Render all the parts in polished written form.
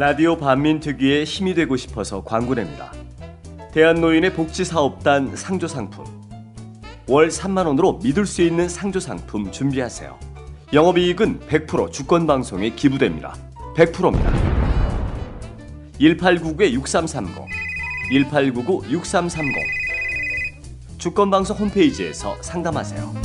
라디오 반민특위의 힘이 되고 싶어서 광고냅니다. 대한노인의 복지사업단 상조상품. 월 3만 원으로 믿을 수 있는 상조상품 준비하세요. 영업이익은 100% 주권방송에 기부됩니다. 100%입니다. 1899-6330 1899-6330 주권방송 홈페이지에서 상담하세요.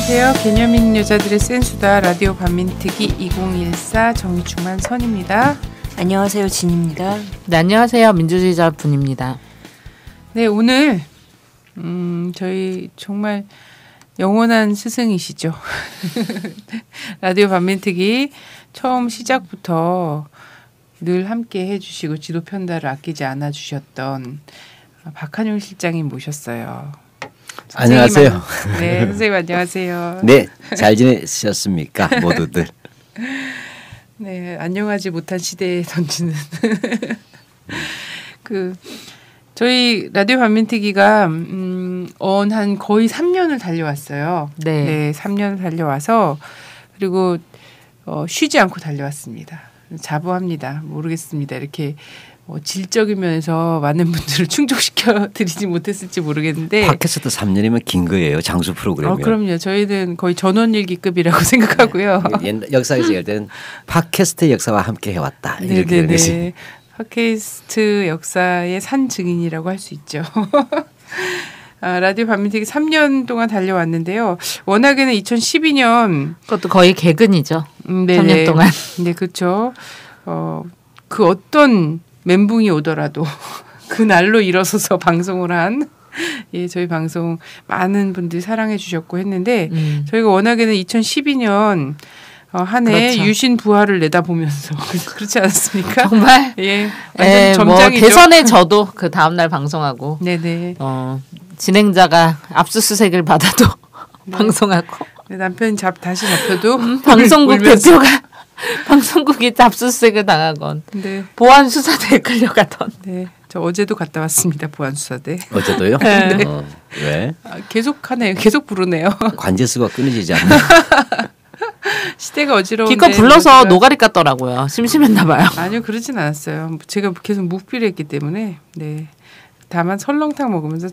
안녕하세요. 개념 있는 여자들의 센수다. 라디오 반민특위 2014 정의충만 선입니다. 안녕하세요. 진입니다. 네, 안녕하세요. 민주주의자 분입니다. 네, 오늘 저희 정말 영원한 스승이시죠. 라디오 반민특위 처음 시작부터 늘 함께 해주시고 지도 편달을 아끼지 않아 주셨던 박한용 실장님 모셨어요. 안녕하세요. 네, 선생님 안녕하세요. 네, 잘 지내셨습니까, 모두들? 네, 안녕하지 못한 시대에 던지는 저희 라디오 반민특위가 한 거의 3년을 달려왔어요. 네, 3년을 달려와서 그리고 쉬지 않고 달려왔습니다. 자부합니다. 모르겠습니다. 이렇게 질적인 면에서 많은 분들을 충족시켜 드리지 못했을지 모르겠는데 팟캐스트 3년이면 긴 거예요. 장수 프로그램이요. 그럼요. 저희는 거의 전원일기급이라고 생각하고요. 역사에서 얘기할 때는 팟캐스트 역사와 함께 해왔다. 이렇게 되는 것이. 팟캐스트 역사의 산 증인이라고 할 수 있죠. 라디오 반민특위 3년 동안 달려왔는데요. 워낙에는 2012년 그것도 거의 개근이죠. 3년 동안. 네, 그렇죠. 그 어떤 멘붕이 오더라도 그 날로 일어서서 방송을 한 저희 방송 많은 분들이 사랑해 주셨고 했는데 저희가 워낙에는 2012년 한 해 그렇죠. 유신 부활을 내다보면서 그렇지 않았습니까? 정말 완전 점장이죠. 대선에 저도 그 다음 날 방송하고 네네. 진행자가 압수수색을 받아도 방송하고 남편이 다시 잡혀도 방송국 대표가 방송국이 압수수색을 당하건 보안수사대에 끌려가던. 네, 저 어제도 갔다 왔습니다. 보안수사대. 어제도요? 네. 왜? 계속 하네요. 계속 부르네요. 관제수가 끊어지지 않나? 시대가 어지러운데. 기껏 불러서 노가리 깠더라고요. 심심했나 봐요. 아니요, 그러진 않았어요. 제가 계속 묵비를 했기 때문에. 네. 다만 설렁탕 먹으면서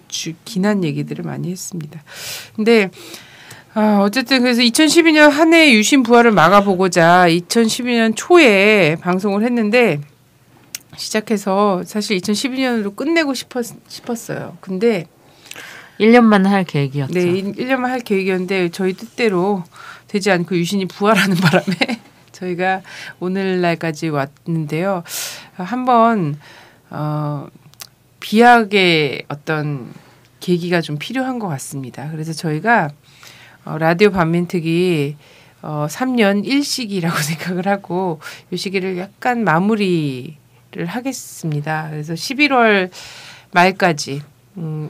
기난 얘기들을 많이 했습니다. 근데 어쨌든 그래서 2012년 한 해 유신 부활을 막아보고자 2012년 초에 방송을 했는데 시작해서 사실 2012년으로 끝내고 싶었어요. 근데 1년만 할 계획이었죠. 네, 1년만 할 계획이었는데 저희 뜻대로 되지 않고 유신이 부활하는 바람에 저희가 오늘날까지 왔는데요. 한번 비약의 어떤 계기가 좀 필요한 것 같습니다. 그래서 저희가 라디오 반민특위 3년 1시기라고 생각을 하고 이 시기를 약간 마무리를 하겠습니다. 그래서 11월 말까지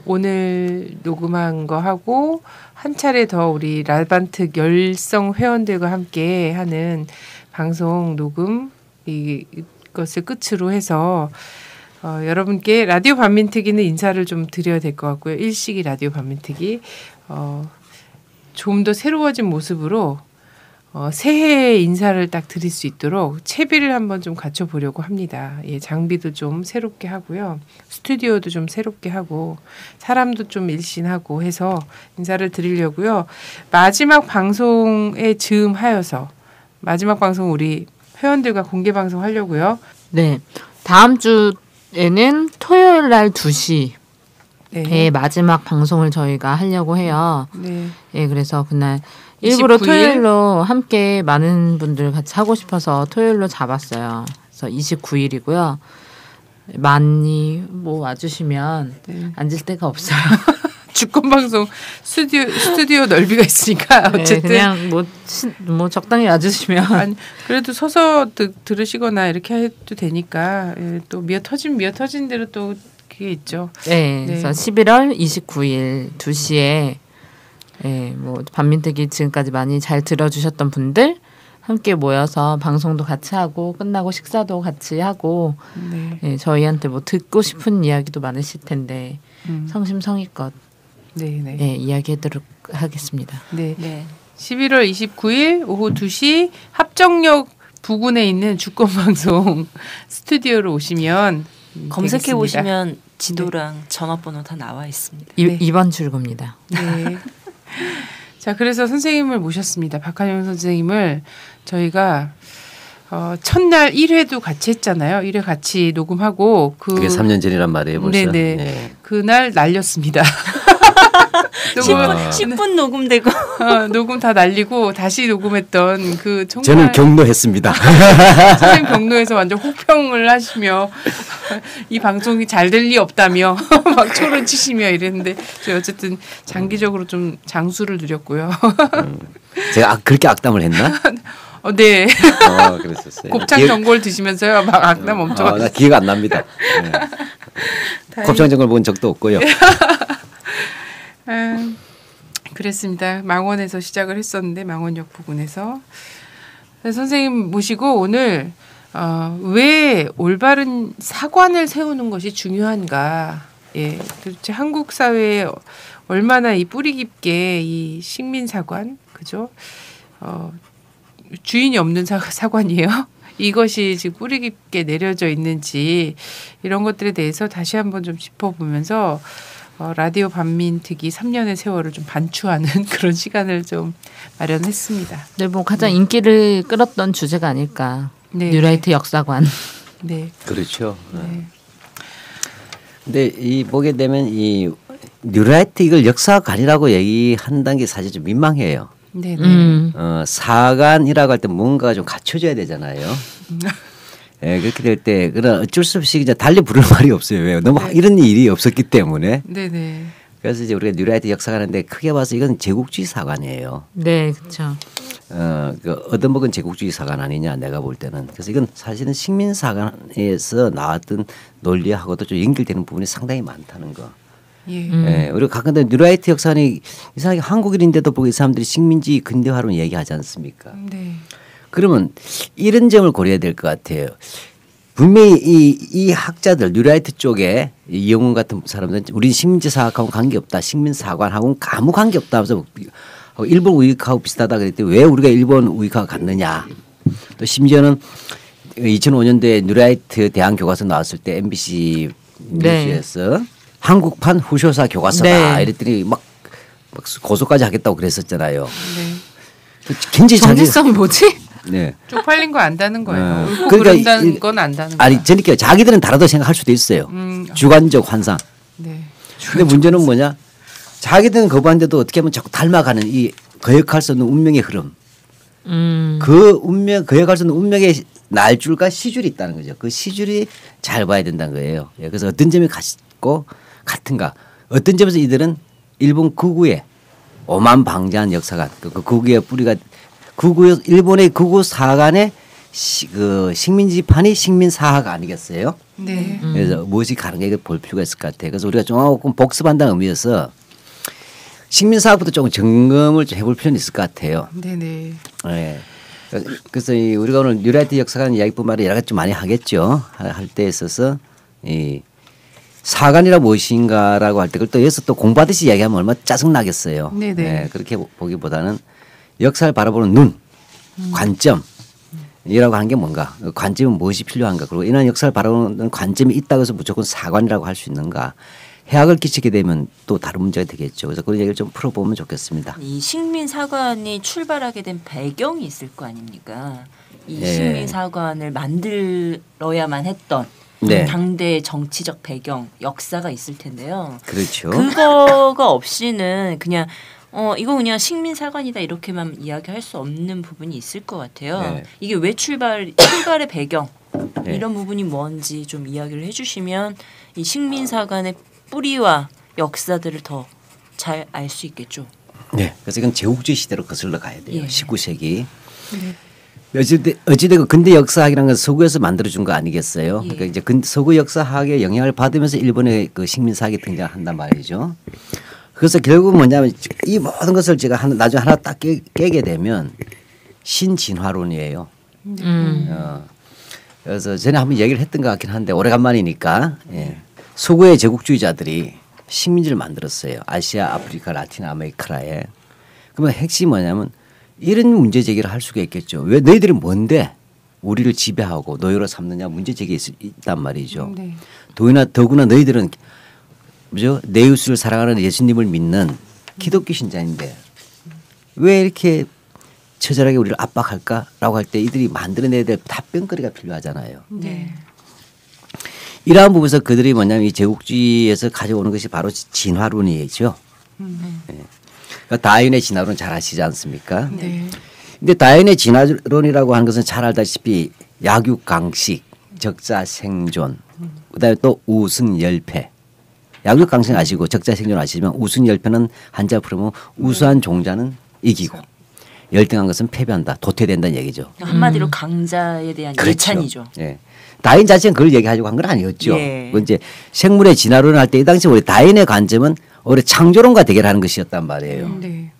오늘 녹음한 거 하고 한 차례 더 우리 라반특 열성 회원들과 함께 하는 방송 녹음 이것을 끝으로 해서 여러분께 라디오 반민특위는 인사를 좀 드려야 될 것 같고요. 1시기 라디오 반민특위 좀 더 새로워진 모습으로 새해 인사를 딱 드릴 수 있도록 채비를 한번 좀 갖춰보려고 합니다. 장비도 좀 새롭게 하고요. 스튜디오도 좀 새롭게 하고 사람도 좀 일신하고 해서 인사를 드리려고요. 마지막 방송에 즈음하여서 마지막 방송 우리 회원들과 공개 방송 하려고요. 네. 다음 주에는 토요일 날 2시 네. 마지막 방송을 저희가 하려고 해요. 네. 예, 그래서 그날 일부러 29일? 토요일로 함께 많은 분들 같이 하고 싶어서 토요일로 잡았어요. 그래서 29일이고요. 많이 와주시면 앉을 데가 없어요. 주권방송 스튜디오 넓이가 있으니까 어쨌든 네, 그냥 적당히 와주시면 아니, 그래도 서서 들으시거나 이렇게 해도 되니까 또 미어 터진 대로 또 그게 있죠. 네, 그래서 11월 29일 2시에 예, 뭐 반민특위 지금까지 많이 잘 들어주셨던 분들 함께 모여서 방송도 같이 하고 끝나고 식사도 같이 하고 네. 예, 저희한테 뭐 듣고 싶은 이야기도 많으실 텐데 성심성의껏 네. 예, 이야기하도록 하겠습니다. 네. 네. 11월 29일 오후 2시 합정역 부근에 있는 주권방송 스튜디오로 오시면 검색해 보시면 지도랑 전화번호 다 나와 있습니다. 네. 2번 출구입니다. 네. 자, 그래서 선생님을 모셨습니다. 박한영 선생님을 저희가 첫날 1회도 같이 했잖아요. 1회 같이 녹음하고 그게 3년 전이란 말이에요, 벌써. 네네. 네. 그날 날렸습니다. 10분 녹음되고 녹음 다 날리고 다시 녹음했던 그 정말 저는 경로했습니다. 선생님 경로에서 완전 혹평을 하시며 이 방송이 잘 될 리 없다며 막 초를 치시며 이랬는데 저희 어쨌든 장기적으로 좀 장수를 누렸고요. 제가 그렇게 악담을 했나? 네. 그랬었어요. 곱창 전골 드시면서요 막 악담 엄청. 나 기억 안 납니다. 네. 곱창 전골 본 적도 없고요. 그랬습니다. 망원에서 시작을 했었는데 망원역 부근에서 선생님 모시고 오늘 왜 올바른 사관을 세우는 것이 중요한가? 예, 도대체 한국 사회에 얼마나 이 뿌리 깊게 이 식민 사관, 그죠? 주인이 없는 사관이에요. 이것이 지금 뿌리 깊게 내려져 있는지 이런 것들에 대해서 다시 한번 좀 짚어보면서 라디오 반민특위 3년의 세월을 좀 반추하는 그런 시간을 좀 마련했습니다. 네, 뭐 가장 인기를 끌었던 주제가 아닐까. 네. 뉴라이트 역사관. 네, 그렇죠. 네. 근데 이 보게 되면 이 뉴라이트 이걸 역사관이라고 얘기한다는 게 사실 좀 민망해요. 네. 사관이라고 할 때 뭔가가 좀 갖춰져야 되잖아요. 네, 그렇게 될 때 그런 어쩔 수 없이 이제 달리 부를 말이 없어요. 왜요? 너무 이런 일이 없었기 때문에. 네네. 그래서 이제 우리가 뉴라이트 역사관인데 크게 봐서 이건 제국주의 사관이에요. 네, 그렇죠. 얻어먹은 제국주의 사관 아니냐 내가 볼 때는. 그래서 이건 사실은 식민 사관에서 나왔던 논리하고도 좀 연결되는 부분이 상당히 많다는 거. 예. 예, 우리가 가끔데 뉴라이트 역사관이 이상하게 한국인인데도 보고 이 사람들이 식민지 근대화로 얘기하지 않습니까? 네. 그러면 이런 점을 고려해야 될 것 같아요. 분명히 이 학자들 뉴라이트 쪽에 이영훈 같은 사람들은 우리는 식민지 사학하고는 관계없다. 식민사관하고는 아무 관계없다 하면서 일본 우익하고 비슷하다 그랬더니 왜 우리가 일본 우익하고 같느냐. 또 심지어는 2005년도에 뉴라이트 대한 교과서 나왔을 때 MBC 뉴스에서 한국판 후쇼사 교과서다 이랬더니 막 고소까지 하겠다고 그랬었잖아요. 네. 굉장히 정체성이 뭐지? 네. 쪽팔린 거 안다는 거예요. 옳고 그러니까 그른다는 건 안다는 거예요. 아니 그러니까 자기들은 다르다고 생각할 수도 있어요. 주관적 환상. 네. 근데 문제는 뭐냐? 자기들은 거부하는데도 어떻게 하면 자꾸 닮아가는 이 거역할 수 없는 운명의 흐름. 그 운명 거역할 수 없는 운명의 날줄과 시줄이 있다는 거죠. 그 시줄이 잘 봐야 된다는 거예요. 그래서 어떤 점이 같은가? 어떤 점에서 이들은 일본 극우의 오만방자한 역사관, 그 극우의 뿌리가 일본의 극우 사관의 그 식민지판이 식민사학 아니겠어요? 네. 그래서 무엇이 가능하게 볼 필요가 있을 것 같아요. 그래서 우리가 조금 복습한다는 의미에서 식민사학부터 조금 점검을 좀 해볼 필요는 있을 것 같아요. 네네. 네. 그래서 우리가 오늘 뉴라이트 역사관 이야기뿐만 아니라 여러 가지 좀 많이 하겠죠. 할 때 있어서 이 사관이라 무엇인가라고 할 때 그걸 또 여기서 또 공부하듯이 이야기하면 얼마나 짜증나겠어요. 네네. 네, 그렇게 보기보다는 역사를 바라보는 눈, 관점이라고 하는 게 뭔가, 관점은 무엇이 필요한가, 그리고 이런 역사를 바라보는 관점이 있다고 해서 무조건 사관이라고 할 수 있는가, 해악을 끼치게 되면 또 다른 문제가 되겠죠. 그래서 그런 얘기를 좀 풀어보면 좋겠습니다. 이 식민사관이 출발하게 된 배경이 있을 거 아닙니까? 이 식민사관을 만들어야만 했던 당대 정치적 배경, 역사가 있을 텐데요. 그렇죠. 그거가 없이는 그냥 이거 그냥 식민사관이다 이렇게만 이야기할 수 없는 부분이 있을 것 같아요. 네. 이게 왜 출발의 배경 이런 부분이 뭔지 좀 이야기를 해주시면 이 식민사관의 뿌리와 역사들을 더 잘 알 수 있겠죠. 네. 그래서 이건 제국주의 시대로 거슬러 가야 돼요. 19세기. 어찌되고 근대 역사학이라는 건 서구에서 만들어준 거 아니겠어요? 그러니까 이제 서구 역사학의 영향을 받으면서 일본의 그 식민사학이 등장한단 말이죠. 그래서 결국 뭐냐면 이 모든 것을 제가 나중에 하나 딱 깨게 되면 신진화론이에요. 그래서 전에 한번 얘기를 했던 것 같긴 한데 오래간만이니까 서구의 제국주의자들이 식민지를 만들었어요. 아시아, 아프리카, 라틴 아메리카에. 그러면 핵심이 뭐냐면 이런 문제 제기를 할 수가 있겠죠. 왜 너희들이 뭔데 우리를 지배하고 노예로 삼느냐 문제 제기가 있단 말이죠. 네. 더구나 너희들은 뭐죠? 내 이웃을 사랑하는 예수님을 믿는 기독교 신자인데 왜 이렇게 처절하게 우리를 압박할까라고 할 때 이들이 만들어내야 될 답변거리가 필요하잖아요. 네. 이러한 부분에서 그들이 뭐냐면 이 제국주의에서 가져오는 것이 바로 진화론이죠. 그러니까 다윈의 진화론 잘 아시지 않습니까? 네. 근데 다윈의 진화론이라고 하는 것은 잘 알다시피 약육강식, 적자생존, 그다음에 또 우승열패. 약육강식 아시고 적자생존 아시지만 우승열패는 한자 풀으면 우수한 종자는 이기고 열등한 것은 패배한다, 도태된다는 얘기죠. 한마디로 강자에 대한 그렇죠. 예찬이죠. 예. 다윈 자체는 그걸 얘기하려고 한 건 아니었죠. 예. 이제 생물의 진화론을 할 때 이 당시 우리 다윈의 관점은 오히려 창조론과 대결하는 것이었단 말이에요. 네.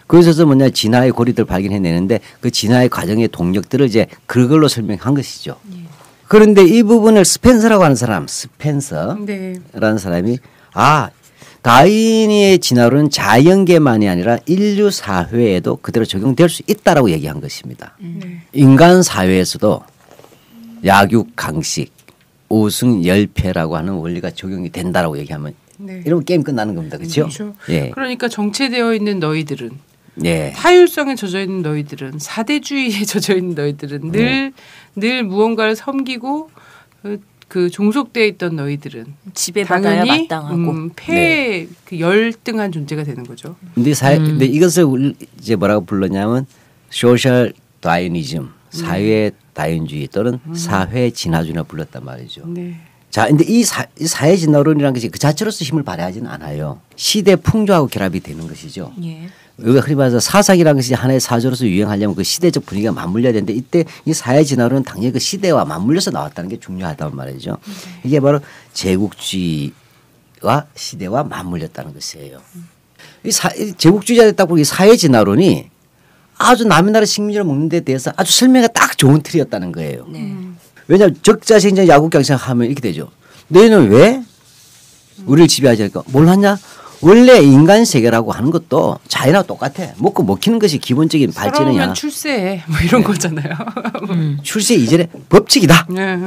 그래서 뭐냐 진화의 고리들을 발견해내는데 그 진화의 과정의 동력들을 이제 그걸로 설명한 것이죠. 그런데 이 부분을 스펜서라고 하는 사람, 스펜서라는 네. 사람이 다윈의 진화론은 자연계만이 아니라 인류 사회에도 그대로 적용될 수 있다라고 얘기한 것입니다. 네. 인간 사회에서도 약육강식, 우승열패라고 하는 원리가 적용이 된다라고 얘기하면 네. 이러면 게임 끝나는 겁니다. 그렇죠? 그렇죠. 예. 그러니까 정체되어 있는 너희들은 예. 타율성에 젖어 있는 너희들은 사대주의에 젖어 있는 너희들은 늘 무언가를 섬기고 그 종속되어 있던 너희들은 지배받아야 마땅하고 그 열등한 존재가 되는 거죠. 근데 이것을 이제 뭐라고 불렀냐면 소셜 다이니즘, 사회 다인주의 또는 사회 진화주의라 불렀단 말이죠. 네. 자, 근데 이 사회 진화론이라는 것이 그 자체로서 힘을 발휘하지는 않아요. 시대 풍조하고 결합이 되는 것이죠. 예. 우리가 흔히 말해서 사사기라는 것이 하나의 사조로서 유행하려면 그 시대적 분위기가 맞물려야 되는데 이때 이 사회 진화론은 당연히 그 시대와 맞물려서 나왔다는 게 중요하단 말이죠. 이게 바로 제국주의와 시대와 맞물렸다는 것이에요. 이 제국주의자들 딱 보기 사회 진화론이 아주 남의 나라 식민지를 먹는 데 대해서 아주 설명이 딱 좋은 틀이었다는 거예요. 네. 왜냐하면 적자생존 야구경쟁하면 이렇게 되죠. 너희는 왜 우리를 지배하지 않을까? 몰랐냐? 원래 인간 세계라고 하는 것도 자연하고 똑같아. 먹고 먹히는 것이 기본적인 발전이야. 서러우면 출세해. 뭐 이런 거잖아요. 출세 이전에 법칙이다. 네.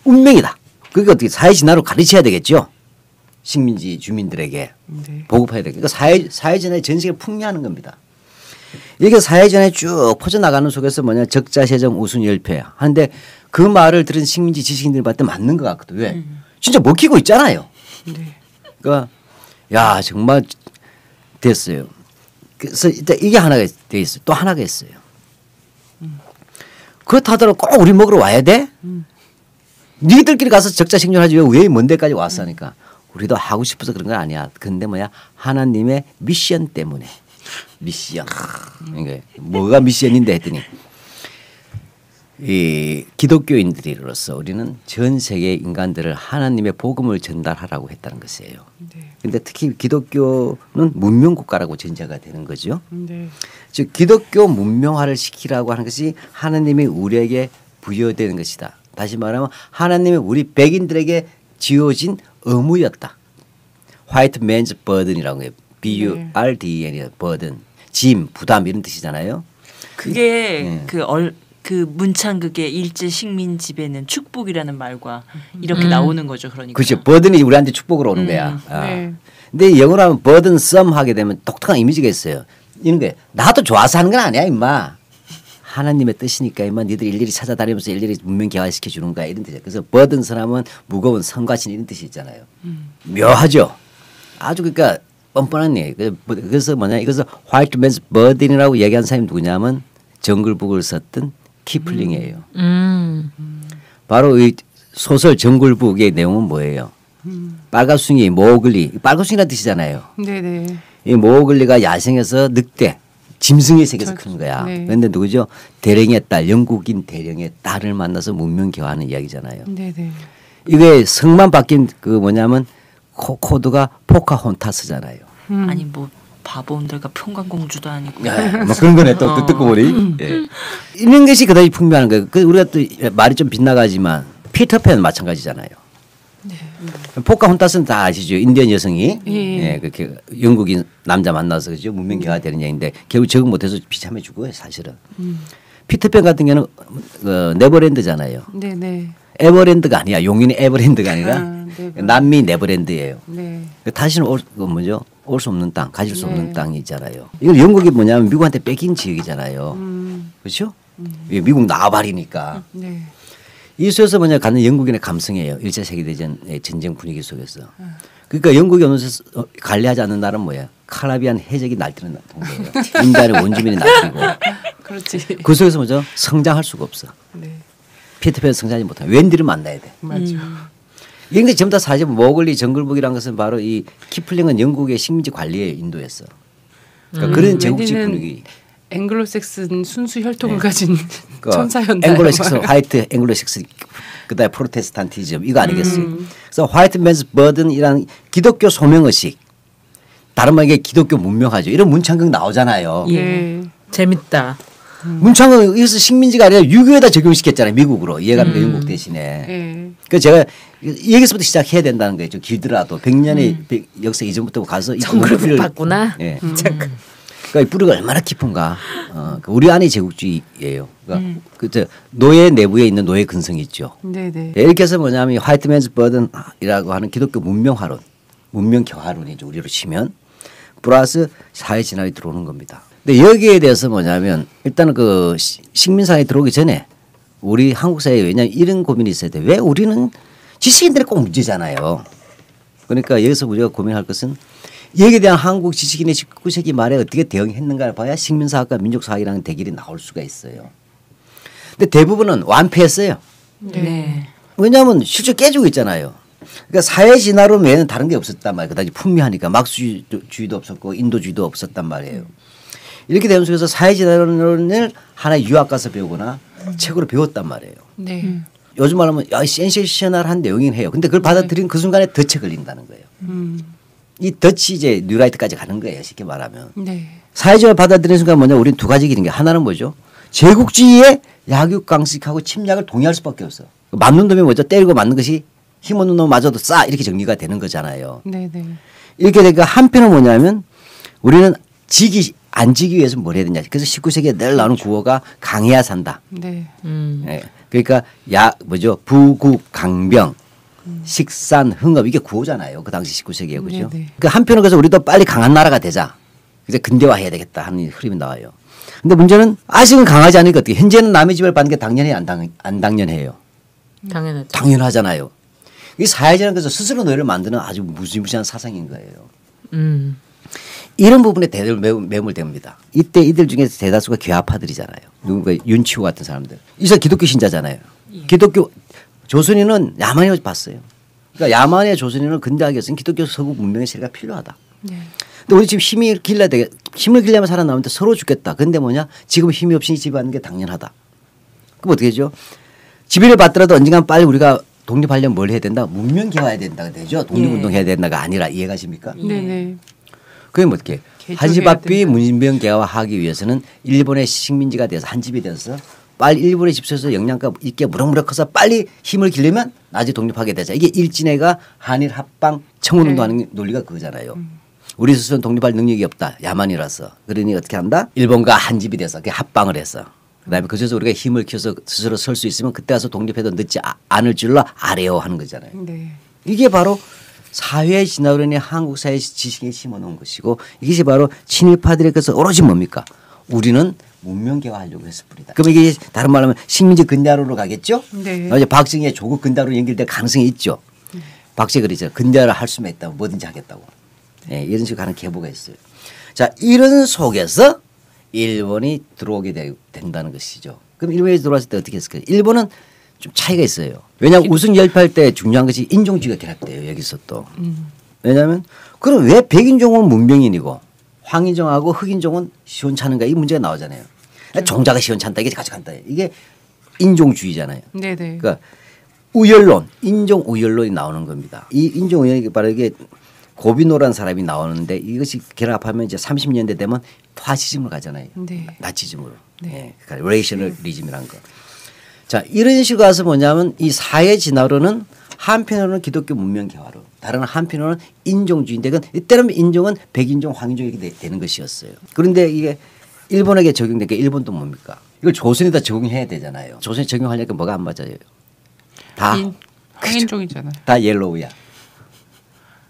운명이다. 그게 어떻게 사회진화로 가르쳐야 되겠죠. 식민지 주민들에게 네. 보급해야 되겠죠. 그러니까 사회진화의 전 세계를 풍미하는 겁니다. 이게 사회진화에 쭉 퍼져나가는 속에서 뭐냐 적자세정 우승열패 하는데 그 말을 들은 식민지 지식인들이 봤을 때 맞는 것 같거든. 왜? 진짜 먹히고 있잖아요. 네. 그러니까 야 정말 됐어요. 그래서 일단 이게 하나가 돼 있어요. 또 하나가 있어요. 그렇다 하더라도 꼭 우리 먹으러 와야 돼? 니들끼리 가서 적자 생존하지 왜 먼 데까지 왔어 하니까 우리도 하고 싶어서 그런 건 아니야. 근데 뭐야 하나님의 미션 때문에. 미션. 그러니까 뭐가 미션인데 했더니 이 기독교인들로서 우리는 전 세계 인간들을 하나님의 복음을 전달하라고 했다는 것이에요. 그런데 특히 기독교는 문명국가라고 전제가 되는 거죠. 네. 즉 기독교 문명화를 시키라고 하는 것이 하나님이 우리에게 부여되는 것이다. 다시 말하면 하나님이 우리 백인들에게 지어진 의무였다. 화이트 맨즈 버든이라고 해요. B-U-R-D-N이 버든, 짐, 부담 이런 뜻이잖아요. 그게 그 문창극의 일제 식민 지배는 축복이라는 말과 이렇게 나오는 거죠. 그러니까. 그렇죠. 버든이 우리한테 축복으로 오는 거야. 네. 근데 영어로 하면 버든 썸 하게 되면 독특한 이미지가 있어요. 이런 게 나도 좋아서 하는 건 아니야 임마. 하나님의 뜻이니까 임마 니들 일일이 찾아다니면서 일일이 문명 개화시켜 주는 거야 이런 뜻이에요. 그래서 버든 선하면 무거운 성과신 이런 뜻이 있잖아요. 묘하죠. 아주 그러니까 뻔뻔한 얘기. 그래서 뭐냐 이것을 화이트 맨스 버든이라고 얘기한 사람이 누구냐면 정글북을 썼던 키플링이에요. 바로 이 소설 정글북의 내용은 뭐예요? 빨간숭이, 모글리, 빨간숭이라는 뜻이잖아요. 네네. 이 모글리가 야생에서 늑대, 짐승의 세계에서 크는 거야. 그런데 누구죠? 대령의 딸, 영국인 대령의 딸을 만나서 문명 개화하는 이야기잖아요. 네네. 이게 성만 바뀐 그 뭐냐면 코드가 포카혼타스잖아요. 아니 뭐 바보들과 평강공주도 아니고. 뭐 그런 거네 또 듣고 보니. 예. 이런 것이 그다지 풍부한 거예요. 우리가 또 말이 좀 빗나가지만 피터팬은 마찬가지잖아요. 네. 포카혼타스는 다 아시죠? 인디언 여성이 예, 그렇게 영국인 남자 만나서 그죠 문명개가 되는 얘기인데 결국 적응 못해서 비참해 죽어요 사실은. 피터팬 같은 경우는 네버랜드잖아요. 네네. 에버랜드가 아니야. 용인의 에버랜드가 아니라 남미 네버랜드예요. 네. 다시는 올 수 없는 땅, 가질 수 없는 땅이 있잖아요. 이건 영국이 뭐냐면 미국한테 뺏긴 지역이잖아요. 그렇죠? 미국 나와버리니까. 네. 이 속에서 뭐냐 가는 영국인의 감성이에요. 1차 세계대전의 전쟁 분위기 속에서. 그러니까 영국이 어느 새 관리하지 않는 나라는 뭐야? 카라비안 해적이 날뛰는 동네예요. 인디안의 원주민이 날뛰고. 그렇지. 그 속에서 뭐죠? 성장할 수가 없어. 네. 피터팬 성장하지 못하면 웬디를 만나야 돼. 맞아. 이런 게 전부 다 사실 모글리 정글북이라는 것은 바로 이 키플링은 영국의 식민지 관리의 인도였어. 그러니까 그런 제국주의 분위기. 앵글로색슨 순수 혈통을 가진 천사였나요? 앵글로색슨, 화이트 앵글로색슨, 그다음에 프로테스탄티즘 이거 아니겠어요. 그래서 화이트 맨스 버든이란 기독교 소명의식, 다른 말에 기독교 문명하죠. 이런 문창극 나오잖아요. 예. 재밌다. 문창극 여기서 식민지가 아니라 유교에다 적용시켰잖아요. 미국으로 이해가 영국 대신에. 예. 그 제가 여기서부터 시작해야 된다는 거예요. 좀 길더라도 100년의 역사 이전부터 가서 정글북 봤구나. 예. 그러니까 이 뿌리가 얼마나 깊은가. 우리 안에 제국주의예요. 그러니까 그 노예 내부에 있는 노예 근성이 있죠. 네네. 이렇게 해서 뭐냐면 화이트맨즈 버든이라고 하는 기독교 문명화론, 문명 교화론이죠. 우리로 치면 플러스 사회 진화에 들어오는 겁니다. 근데 여기에 대해서 뭐냐면 일단은 그 식민사회에 들어오기 전에 우리 한국 사회에 왜냐하면 이런 고민이 있어야 돼. 왜 우리는 지식인들이 꼭 문제잖아요. 그러니까 여기서 우리가 고민할 것은 여기에 대한 한국 지식인의 19세기 말에 어떻게 대응했는가를 봐야 식민사학과 민족사학이라는 대결이 나올 수가 있어요. 근데 대부분은 완패했어요. 네. 왜냐하면 실제 깨지고 있잖아요. 그러니까 사회 진화론 외에는 다른 게 없었단 말이에요. 그다지 풍미하니까 막수주의도 없었고 인도주의도 없었단 말이에요. 이렇게 되는 속에서 사회 진화론을 하나의 유학 가서 배우거나 책으로 배웠단 말이에요. 네. 요즘 말하면 센세이셔널한 내용이긴 해요. 근데 그걸 받아들인 그 순간에 덫에 걸린다는 거예요. 이 덫이 이제 뉴라이트까지 가는 거예요. 쉽게 말하면. 네. 사회적으로 받아들이는 순간 뭐냐 우리는 두 가지 길인 게 하나는 뭐죠? 제국주의의 약육강식하고 침략을 동의할 수밖에 없어. 맞는 놈이 뭐죠? 때리고 맞는 것이 힘 없는 놈 맞아도 싸 이렇게 정리가 되는 거잖아요. 네네. 이렇게 되니까 한편은 뭐냐면 우리는 안 지기 위해서 뭘 해야 되냐. 그래서 19세기에 늘 나오는 구호가 강해야 산다. 네. 네. 그러니까 부국 강병 식산 흥업 이게 구호잖아요. 그 당시 19세기에 그죠. 그 한편은 그래서 우리도 빨리 강한 나라가 되자. 이제 근대화해야 되겠다 하는 흐름이 나와요. 근데 문제는 아직은 강하지 않으니까 어떻게 현재는 남의 집을 받는 게 당연히 안 당연해요. 당연하죠. 당연하잖아요. 이 사회자는 그래서 스스로 노예를 만드는 아주 무시무시한 사상인 거예요. 이런 부분에 매몰됩니다. 이때 이들 중에 대다수가 괴아파들이잖아요. 누군가 윤치호 같은 사람들. 이사 기독교 신자잖아요. 기독교 조선인은 야만인을 봤어요. 그러니까 야만의 조선인을 근대하게 했으니 기독교 서구 문명의 세례가 필요하다. 네. 근데 우리 지금 힘을 길려면 살아남는데 서로 죽겠다. 근데 뭐냐? 지금 힘이 없이 지배하는 게 당연하다. 그럼 어떻게 하죠? 지배를 받더라도 언젠간 빨리 우리가 독립하려면 뭘 해야 된다? 문명 개화해야 된다가 되죠. 독립운동 해야 된다가 아니라 이해가십니까? 네네. 그럼 어떻게? 한시바삐 문명 개화하기 위해서는 일본의 식민지가 돼서 한 집이 돼서 빨리 일본의 집소에서 영양가 있게 무럭무럭 커서 빨리 힘을 기르면 나중에 독립하게 되자. 이게 일진회가 한일 합방 청원운동하는 논리가 그거잖아요. 우리 스스로는 독립할 능력이 없다. 야만이라서. 그러니 어떻게 한다? 일본과 한 집이 돼서 합방을 했어. 그다음에 그래서 우리가 힘을 키워서 스스로 설 수 있으면 그때 가서 독립해도 늦지 않을 줄로 아래요 하는 거잖아요. 네. 이게 바로 사회 진화론이 한국 사회 지식에 심어놓은 것이고 이것이 바로 친일파들의 것은 오로지 뭡니까? 우리는 문명개화하려고 했을 뿐이다. 그럼 이게 다른 말로 하면 식민지 근대화로 가겠죠? 네. 어제 박정희의 조국 근대화로 연결될 가능성이 있죠. 박정희 그러죠. 근대화를 할 수만 있다고 뭐든지 하겠다고. 네, 이런 식으로 가는 계보가 있어요. 자, 이런 속에서 일본이 들어오게 된다는 것이죠. 그럼 일본이 들어왔을 때 어떻게 했을까요? 일본은 좀 차이가 있어요. 왜냐하면 우승 열패할 때 중요한 것이 인종주의가 결합돼요. 여기서 또. 왜냐하면 그럼 왜 백인종은 문명인이고 황인종하고 흑인종은 시원찮은가 이 문제가 나오잖아요. 종자가 시원찮다 이게 가져간다. 이게 인종주의잖아요. 네네. 그러니까 우열론, 인종 우열론이 나오는 겁니다. 이 인종 우열이 바로 이게 고비노라는 사람이 나오는데 이것이 결합하면 이제 30년대 되면 파시즘으로 가잖아요. 네. 나치즘으로. 네. 그러니까 레이셔널리즘이란 거. 자, 이런 식으로 가서 뭐냐면 이 사회 진화론은 한편으로는 기독교 문명 개화론, 다른 한편으로는 인종주의인데 이때는 인종은 백인종, 황인종 이렇게 되는 것이었어요. 그런데 이게 일본에게 적용된 게 일본도 뭡니까? 이걸 조선에다 적용해야 되잖아요. 조선에 적용하려니까 뭐가 안 맞아요. 다 황인종이잖아요. 다 옐로우야.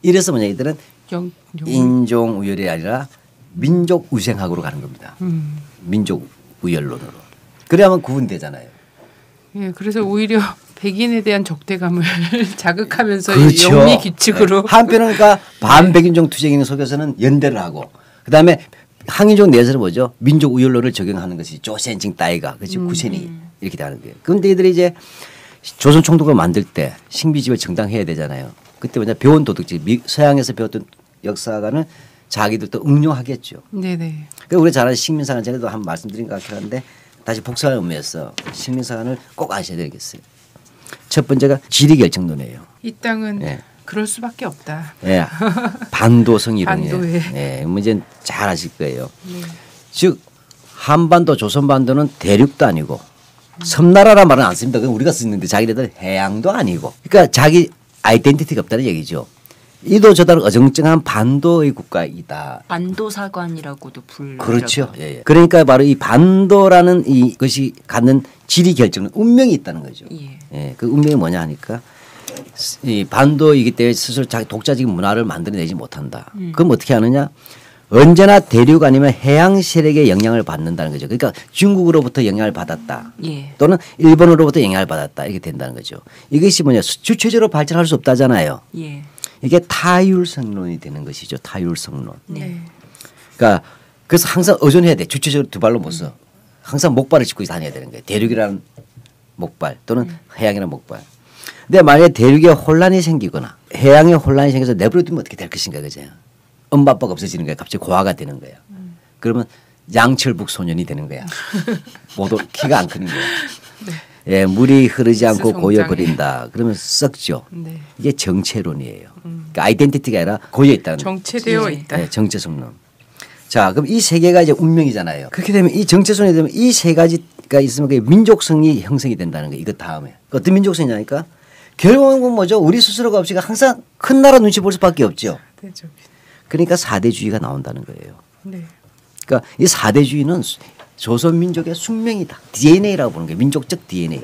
이래서 뭐냐 이들은 인종 우열이 아니라 민족 우생학으로 가는 겁니다. 민족 우열론으로. 그래야만 구분되잖아요. 예, 그래서 오히려 백인에 대한 적대감을 자극하면서 그렇죠. 영미 규칙으로. 네. 한편은 그러니까 반백인종 투쟁인을 속여서는 연대를 하고 그다음에 항인종 내에서는 뭐죠? 민족 우열론을 적용하는 것이 조센징 따이가 그렇지 구센이 이렇게 되는 거예요. 그런데 이들이 이제 조선 총독을 만들 때 식민지를 정당해야 되잖아요. 그때 뭐냐 배운 도덕지 서양에서 배웠던 역사관을 자기들도 응용하겠죠. 네네. 그러니까 우리 잘 아는 식민사관 전에도 한번 말씀드린 것 같긴 한데 다시 복사하는 의미에서 식민사관을 꼭 아셔야 되겠어요. 첫 번째가 지리결정론이에요. 이 땅은 그럴 수밖에 없다. 예, 반도성 이론이에요. 반도에. 예, 문제는 잘 아실 거예요. 즉 한반도, 조선반도는 대륙도 아니고 섬나라란 말은 안 씁니다. 그건 우리가 쓰는데 자기네들 해양도 아니고. 그러니까 자기 아이덴티티가 없다는 얘기죠. 이도 저다른 어정쩡한 반도의 국가이다. 반도사관이라고도 불리죠. 그렇죠. 예, 예. 그러니까 바로 이 반도라는 이것이 갖는 지리 결정은 운명이 있다는 거죠. 예. 예, 그 운명이 뭐냐 하니까 이 반도이기 때문에 스스로 자기 독자적인 문화를 만들어내지 못한다. 그럼 어떻게 하느냐? 언제나 대륙 아니면 해양 세력의 영향을 받는다는 거죠. 그러니까 중국으로부터 영향을 받았다. 예. 또는 일본으로부터 영향을 받았다. 이렇게 된다는 거죠. 이것이 뭐냐? 주체적으로 발전할 수 없다잖아요. 예. 이게 타율성론이 되는 것이죠. 타율성론. 네. 그러니까 그래서 항상 의존해야 돼. 주체적으로 두 발로 못 서. 항상 목발을 짚고 다녀야 되는 거예요. 대륙이라는 목발 또는 해양이라는 목발. 근데 만약에 대륙에 혼란이 생기거나 해양에 혼란이 생겨서 내버려두면 어떻게 될 것인가 그죠. 엄마 아빠가 없어지는 거야. 갑자기 고아가 되는 거야. 그러면 양철북 소년이 되는 거야. 모두 키가 안 크는 거야. 네. 예, 물이 흐르지 않고 성장해. 고여버린다. 그러면 썩죠. 네. 이게 정체론이에요. 그러니까 아이덴티티가 아니라 고여 있다는 정체되어 있다. 네, 정체성론. 자, 그럼 이 세 개가 이제 운명이잖아요. 그렇게 되면 이 정체성이 되면 이 세 가지가 있으면 그게 민족성이 형성이 된다는 거예요. 이거 다음에. 어떤 민족성이냐니까 결국은 뭐죠? 우리 스스로가 없이가 항상 큰 나라 눈치 볼 수밖에 없죠. 그러니까 사대주의가 나온다는 거예요. 네. 그러니까 이 사대주의는 조선 민족의 숙명이다. DNA라고 보는 거예요. 민족적 DNA.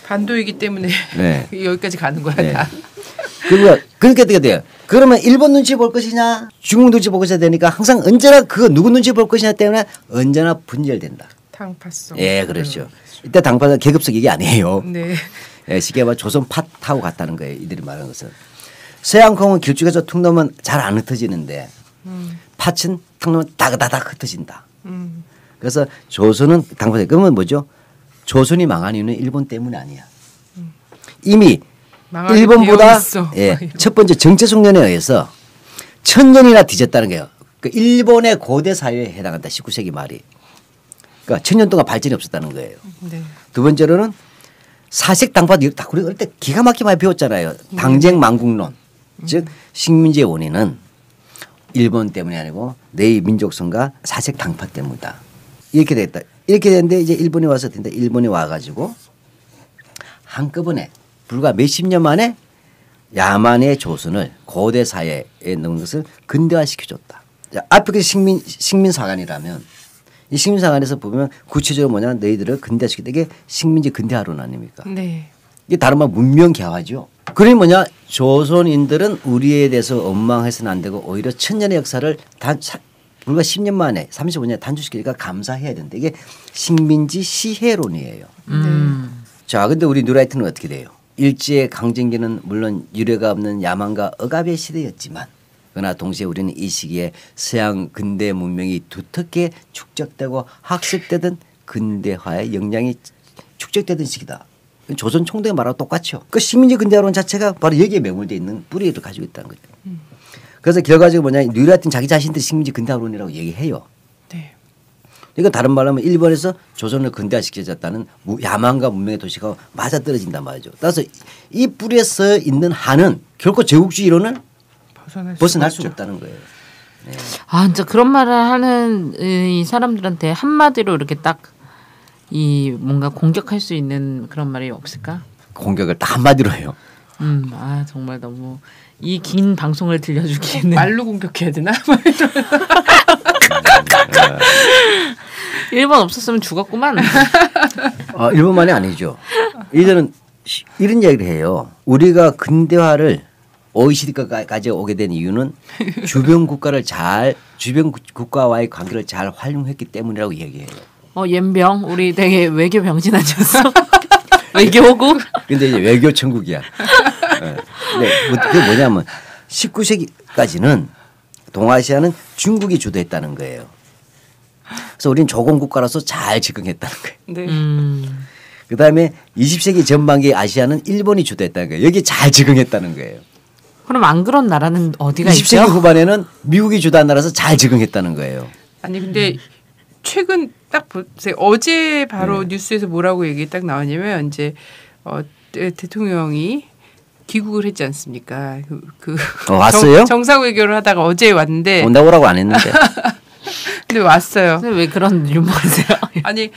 반도이기 때문에 네. 여기까지 가는 거야 네. 다. 그러니까 어떻게 돼요? 그러면 일본 눈치 볼 것이냐, 중국 눈치 볼 것이냐 되니까 항상 언제나 그거 누구 눈치 볼 것이냐 때문에 언제나 분열된다. 당파성. 예, 그렇죠. 이때 당파는 계급적 얘기 아니에요. 네. 예, 쉽게 말해 조선 팥하고 같다는 거예요. 이들이 말하는 것은. 서양콩은 길쭉해서 툭 넣으면 잘 안 흩어지는데 팥은 툭 넣으면 다그다닥 흩어진다. 그래서 조선은 당파다. 그러면 뭐죠? 조선이 망한 이유는 일본 때문이 아니야. 이미 일본보다 첫 번째 정체성론에 의해서 1000년이나 뒤졌다는 거예요. 그 일본의 고대 사회에 해당한다. 19세기 말이. 그러니까 1000년 동안 발전이 없었다는 거예요. 네. 두 번째로는 사색 당파도 다 우리 어릴 때 기가 막히게 많이 배웠잖아요. 당쟁 망국론. 즉 식민지의 원인은 일본 때문이 아니고 내 민족성과 사색 당파 때문이다. 이렇게 됐다. 이렇게 됐는데 이제 일본이 와서 된다. 일본이 와가지고 한꺼번에 불과 몇십 년 만에 야만의 조선을 고대 사회에 넣은 것을 근대화시켜줬다. 앞에 식민사관이라면 이 식민사관에서 보면 구체적으로 뭐냐 너희들을 근대화시켰다. 이게 식민지 근대화론 아닙니까? 네. 이게 다른 말 문명 개화죠. 그러니 뭐냐 조선인들은 우리에 대해서 원망해서는 안 되고 오히려 1000년의 역사를 불과 10년 만에 35년 단축시키니까 감사해야 된다. 이게 식민지 시해론이에요. 자, 근데 우리 뉴라이트는 어떻게 돼요? 일제의 강점기는 물론 유례가 없는 야만과 억압의 시대였지만 그러나 동시에 우리는 이 시기에 서양 근대 문명이 두텁게 축적되고 학습되던 근대화의 영향이 축적되던 시기다. 조선 총독의 말하고 똑같죠. 그 식민지 근대화론 자체가 바로 여기에 매몰되어 있는 뿌리를 가지고 있다는 거죠. 그래서 결과적으로 뭐냐 뉴라이트는 자기 자신들이 식민지 근대화론이라고 얘기해요. 네. 이건 다른 말로 하면 일본에서 조선을 근대화시켜졌다는 야만과 문명의 도시가 맞아떨어진단 말이죠. 따라서 이 뿌리에 서 있는 한은 결코 제국주의 이론을 벗어날 수가 없다는 거예요. 네. 아 진짜 그런 말을 하는 이 사람들한테 한마디로 이렇게 딱 이 뭔가 공격할 수 있는 그런 말이 없을까? 공격을 다 한마디로 해요. 아 정말 너무 이 긴 방송을 들려주기에는 말로 공격해야 되나? 일본 없었으면 죽었구만. 일본만이 아니죠. 이들은 이런 이야기를 해요. 우리가 근대화를 OECD까지 오게 된 이유는 주변 국가와의 관계를 잘 활용했기 때문이라고 얘기해요. 옌병 우리 되게 외교 병신 아니었어? 외교고? 근데 이제 외교 천국이야. 근데 그게 뭐냐면 19세기까지는 동아시아는 중국이 주도했다는 거예요. 그래서 우리는 조공국가로서 잘 적응했다는 거예요. 네. 그다음에 20세기 전반기 아시아는 일본이 주도했다는 거예요. 여기 잘 적응했다는 거예요. 그럼 안 그런 나라는 어디가 20세기 있죠? 후반에는 미국이 주도한 나라에서 잘 적응했다는 거예요. 아니 근데 최근 딱 보세요. 어제 바로 뉴스에서 뭐라고 얘기 딱 나왔냐면 이제 대통령이 귀국을 했지 않습니까? 왔어요? 정상 외교를 하다가 어제 왔는데 온다고 오라고 안 했는데. 근데 왔어요. 근데 왜 그런 유머세요? 아니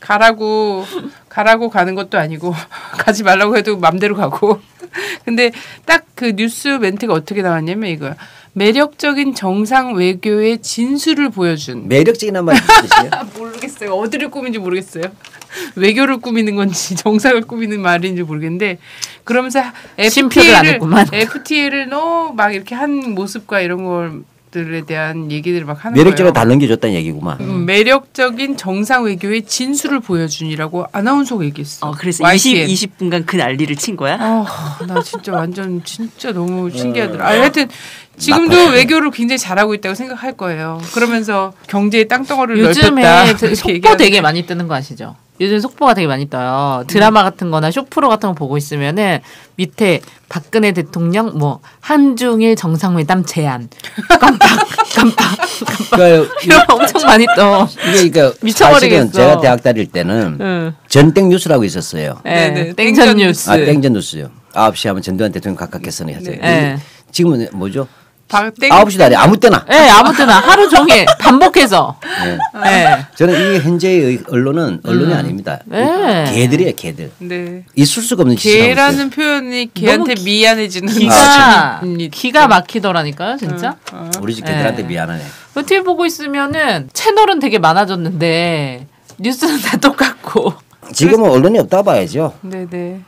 가라고 가는 것도 아니고 가지 말라고 해도 맘대로 가고. 근데 딱 그 뉴스 멘트가 어떻게 나왔냐면 이거야. 매력적인 정상 외교의 진수를 보여준. 매력적이란 말이 무슨 뜻이에요? 모르겠어요. 어디를 꾸민지 모르겠어요. 외교를 꾸미는 건지 정상을 꾸미는 말인지 모르겠는데 그러면서 FTA를 너무 막 이렇게 한 모습과 이런 것들에 대한 얘기들을 막 하는 매력적으로 거예요. 다 넘겨줬다는 얘기구만. 매력적인 정상 외교의 진수를 보여준이라고 아나운서가 얘기했어. 그래서 20분간 그 난리를 친 거야? 나 진짜 완전 진짜 너무 신기하더라. 하여튼 지금도 외교를 굉장히 잘하고 있다고 생각할 거예요. 그러면서 경제의 땅덩어리를 넓혔다. 요즘에 속보 되게 많이 뜨는 거 아시죠? 요즘 속보가 되게 많이 떠요. 드라마 같은 거나 쇼프로 같은 거 보고 있으면은 밑에 박근혜 대통령 한중일 정상회담 제안 깜빡 이런 거 엄청 많이 떠. 이게 그러니까 미쳐버리겠어. 사실은 제가 대학 다닐 때는 전땡 뉴스라고 있었어요. 네. 땡전 뉴스. 땡전 뉴스요. 9시 하면 전두환 대통령 각각께서는 하세요. 네. 지금은 뭐죠? 9시도 아니에요. 아무 때나. 네, 아무 때나 하루 종일 반복해서. 네. 저는 이 현재의 언론이 아닙니다. 네. 개들이에요, 개들. 네. 있을 수가 없는 짓을 하고 있어요. 개라는 표현이 개한테 미안해지는 기가 막히더라니까요, 진짜. 우리 집 개들한테 미안하네. TV 보고 있으면은 채널은 되게 많아졌는데 뉴스는 다 똑같고. 지금은 언론이 없다 봐야죠. 네네.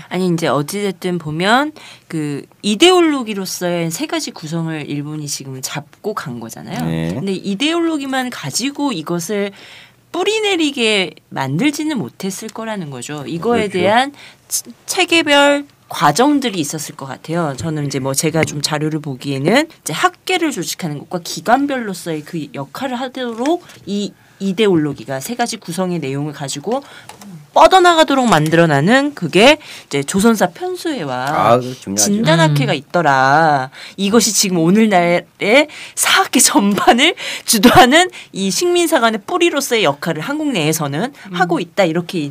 아니 이제 어찌됐든 보면 그 이데올로기로서의 세 가지 구성을 일본이 지금 잡고 간 거잖아요. 네. 근데 이데올로기만 가지고 이것을 뿌리내리게 만들지는 못했을 거라는 거죠. 이거에 그렇죠. 대한 체계별 과정들이 있었을 것 같아요. 저는 이제 제가 좀 자료를 보기에는 이제 학계를 조직하는 것과 기관별로서의 그 역할을 하도록 이 이데올로기가 세 가지 구성의 내용을 가지고 뻗어나가도록 만들어나는 그게 이제 조선사 편수회와 진단학회가 있더라. 이것이 지금 오늘날의 사학계 전반을 주도하는 이 식민사관의 뿌리로서의 역할을 한국 내에서는 하고 있다 이렇게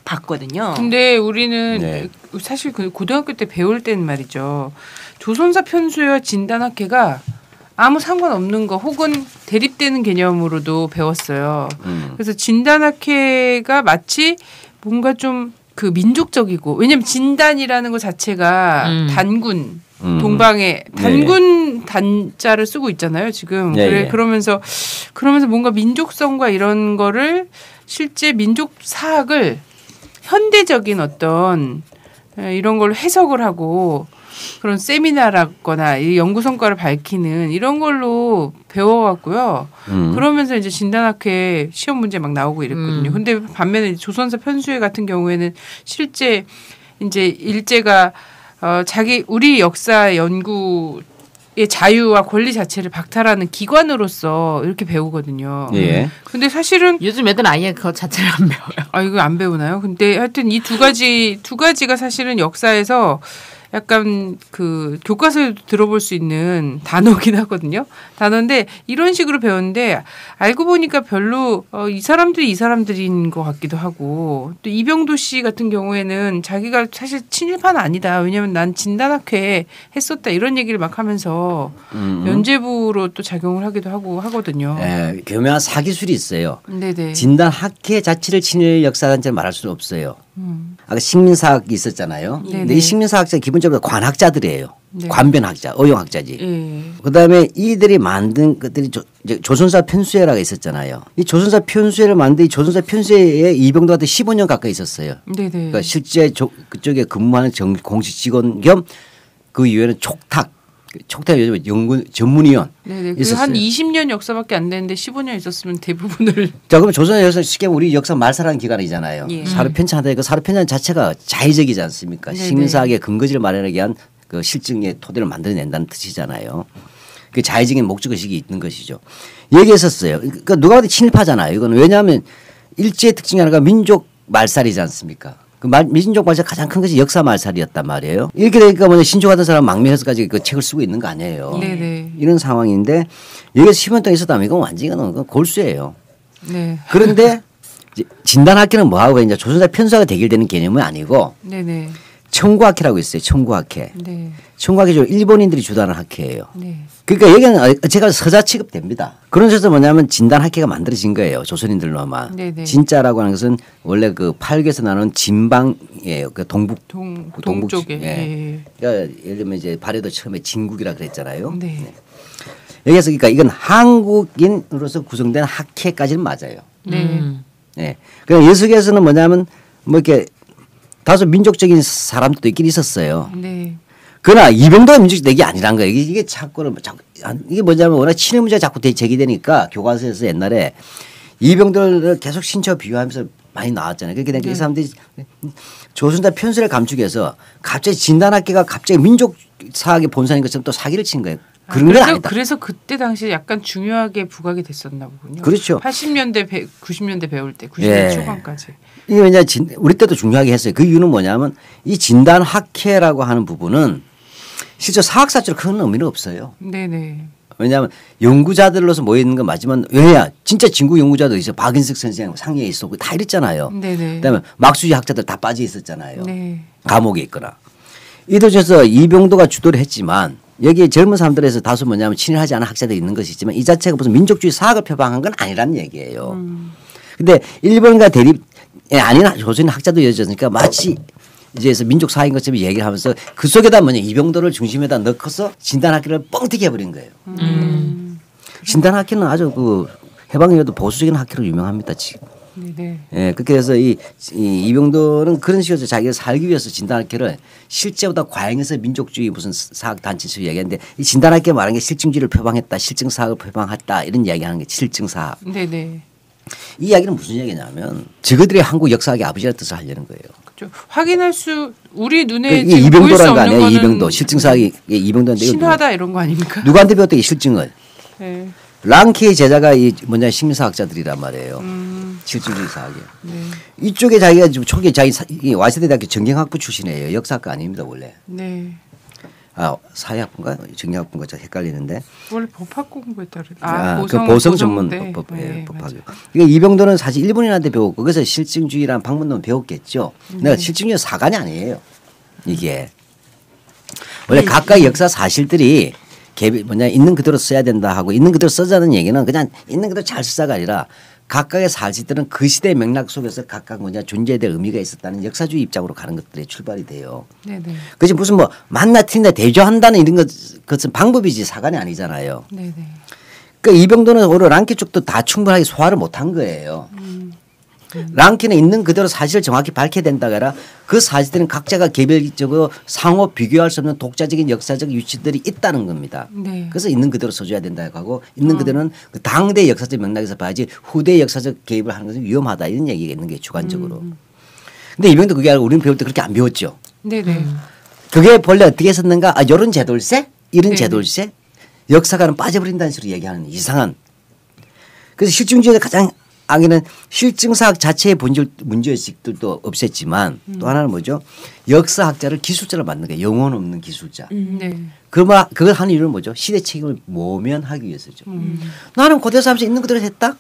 봤거든요. 근데 우리는 사실 그 고등학교 때 배울 때는 말이죠. 조선사 편수회와 진단학회가 아무 상관없는 거 혹은 대립되는 개념으로도 배웠어요. 그래서 진단학회가 마치 뭔가 좀 그 민족적이고 왜냐하면 진단이라는 것 자체가 단군 동방의 단군 단자를 쓰고 있잖아요 지금. 그러면서 뭔가 민족성과 이런 거를 실제 민족 사학을 현대적인 어떤 이런 걸 해석을 하고 그런 세미나라거나 이 연구 성과를 밝히는 이런 걸로 배워왔고요. 그러면서 이제 진단학회 시험 문제 막 나오고 이랬거든요. 근데 반면에 조선사 편수회 같은 경우에는 실제 이제 일제가 우리 역사 연구의 자유와 권리 자체를 박탈하는 기관으로서 이렇게 배우거든요. 근데 사실은 요즘 애들 아예 그거 자체를 안 배워요. 이거 안 배우나요? 근데 하여튼 이 두 가지가 사실은 역사에서 약간 그 교과서에 들어볼 수 있는 단어긴 하거든요. 단어인데 이런 식으로 배웠는데 알고 보니까 별로 이 사람들인 것 같기도 하고 또 이병도 씨 같은 경우에는 자기가 사실 친일파는 아니다. 왜냐하면 난 진단학회 했었다 이런 얘기를 막 하면서 면죄부로 또 작용을 하기도 하고 하거든요. 네, 교묘한 사기술이 있어요. 네네. 진단학회 자체를 친일 역사단체로 말할 수는 없어요. 아까 식민사학이 있었잖아요. 근데 이 식민사학자 기본적으로 관학자들이에요. 네. 관변학자, 어용학자지. 그다음에 이들이 만든 것들이 조선사 편수회라가 있었잖아요. 이 조선사 편수회를 만든 이 조선사 편수회에 이병도한테 15년 가까이 있었어요. 네네. 그러니까 실제 그쪽에 근무하는 공식 직원 겸 그 이후에는 촉탁 요즘 연구 전문위원 있었어요. 한 20년 역사밖에 안 되는데 15년 있었으면 대부분을. 자 그럼 조선의 역사 쉽게 우리 역사 말살하는 기관이잖아요. 예. 사료 편찬한다. 그 사료 편찬 자체가 자의적이지 않습니까? 식민사학의 근거지를 마련하기 위한 그 실증의 토대를 만들어낸다는 뜻이잖아요. 그 자의적인 목적 의식이 있는 것이죠. 얘기했었어요. 그러니까 누가 봐도 친일파잖아요. 이건 왜냐하면 일제의 특징이 하나가 민족 말살이지 않습니까? 그 민족 말살 가장 큰 것이 역사 말살이었단 말이에요. 이렇게 되니까 뭐냐 신조 같은 사람 망명해서까지 그 책을 쓰고 있는 거 아니에요. 네네. 이런 상황인데 여기서 10년 동안 있었다면 이건 완전히 골수예요. 네. 그런데 진단학회는 뭐하고 이제 조선사 편수화가 대결되는 개념은 아니고 네네. 청구학회라고 있어요. 청구학회. 네. 청구학회 일본인들이 주도하는 학회예요. 네. 그러니까 여기는 제가 서자 취급됩니다. 그런 쪽에서 뭐냐면 진단학회가 만들어진 거예요. 조선인들로만. 네네. 진짜라고 하는 것은 원래 그 팔교에서 나눈 진방이에요. 그 동북 쪽에. 예. 그러니까 예를 들면 이제 발해도 처음에 진국이라 그랬잖아요. 네. 네. 여기서 그러니까 이건 한국인으로서 구성된 학회까지는 맞아요. 네. 네. 그러니까 예수계에서는 뭐냐면 뭐 이렇게 다소 민족적인 사람들도 있긴 있었어요. 네. 그러나 이병도가 민족적이 아니란 거예요. 이게 자꾸 이게 뭐냐면 워낙 친일 문제가 자꾸 제기되니까 교과서에서 옛날에 이병도를 계속 신처 비유하면서 많이 나왔잖아요. 그렇게 되니까 이 사람들이 조선사 편수를 감추기 위해서 갑자기 진단학계가 갑자기 민족 사학의 본산인 것처럼 또 사기를 친 거예요. 그런 건 아니다. 그래서 그때 당시에 약간 중요하게 부각이 됐었나 보군요. 그렇죠. 80년대, 90년대 배울 때, 90년대 초반까지. 이게 왜냐 우리 때도 중요하게 했어요. 그 이유는 뭐냐면 이 진단학회라고 하는 부분은 실제 사학사적으로 큰 의미는 없어요. 네네. 왜냐하면 연구자들로서 모여 있는 건 맞지만 왜냐 진짜 진구 연구자도 있어. 박인석 선생 상해에 있었고 다 이랬잖아요. 네네. 그다음에 막수지 학자들 다 빠져 있었잖아요. 네. 감옥에 있거나. 이도저서 이병도가 주도를 했지만 여기에 젊은 사람들에서 다수 뭐냐면 친일하지 않은 학자들이 있는 것이 있지만 이 자체가 무슨 민족주의 사학을 표방한 건 아니라는 얘기예요. 근데 일본과 대립 아닌 조선인 학자도 이어졌으니까 마치 이제서 민족 사학인 것처럼 얘기를 하면서 그 속에다 뭐냐 이병도를 중심에다 넣고서 진단학회를 뻥튀기 해버린 거예요. 진단학회는 아주 그 해방이라도 보수적인 학회로 유명합니다 지금. 네. 예, 그렇게 해서 이 이병도는 그런 식으로 자기가 살기 위해서 진단학회를 실제보다 과잉해서 민족주의 무슨 사학 단체식으로 얘기하는데 이 진단학회 말하는 게 실증주의를 표방했다, 실증사학을 표방했다 이런 이야기하는 게 실증사학. 네네. 이 이야기는 무슨 얘기냐면 저들이 한국 역사학의 아버지라는 뜻을 하려는 거예요. 그렇죠. 확인할 수 우리 눈에 이게 이병도라는 거 아니에요? 이병도 실증사학이 이병도인데 신화다 이런 거 아닙니까? 누구한테 배웠다 이 실증을? 네. 랑키의 제자가 이 뭐냐 식민사학자들이란 말이에요. 실증주의 사학이. 네. 이쪽에 자기가 지금 초기에 자기 와세대대학교 정경학부 출신이에요. 역사학과 아닙니다 원래. 네. 아 사회학부인가 정경학부인가 좀 헷갈리는데. 원래 법학 공부했다 그랬. 그 보성 전문 법학. 네, 그러니까 이병도는 사실 일본인한테 배웠고 그래서 실증주의라는 방문론 배웠겠죠. 내가 실증주의 사관이 아니에요. 이게 원래 각각의 역사 사실들이 뭐냐 있는 그대로 써야 된다 하고 있는 그대로 써자는 얘기는 그냥 있는 그대로 잘 쓰자가 아니라 각각의 사실들은 그 시대의 맥락 속에서 각각 뭐냐 존재에 대한 의미가 있었다는 역사주의 입장으로 가는 것들이 출발이 돼요. 네네. 그것이 무슨 뭐 만나 틀린다 대조한다는 이런 것은 방법이지 사관이 아니잖아요. 네네. 그러니까 이병도는 오히려 랑키 쪽도 다 충분하게 소화를 못한 거예요. 랑키는 있는 그대로 사실을 정확히 밝혀야 된다고 해라 그 사실들은 각자가 개별적으로 상호 비교할 수 없는 독자적인 역사적 위치들이 있다는 겁니다. 네. 그래서 있는 그대로 써줘야 된다고 하고 있는 그대로는 그 당대 역사적 맥락에서 봐야지 후대 역사적 개입을 하는 것은 위험하다 이런 얘기가 있는 게 주관적으로. 근데 이병도 그게 아니고 우리는 배울 때 그렇게 안 배웠죠. 네네. 그게 본래 어떻게 했었는가 이런 제돌세 이런 네네. 제돌세 역사가는 빠져버린다는 식으로 얘기하는 이상한. 그래서 실증주의의 가장 악에는 실증사학 자체의 본질 문제의식들도 없앴지만 또 하나는 뭐죠? 역사학자를 기술자로 만든 거예요. 영혼 없는 기술자. 네. 그걸 하는 이유는 뭐죠? 시대 책임을 모면하기 위해서죠. 나는 고대사 하면서 있는 그대로 했다?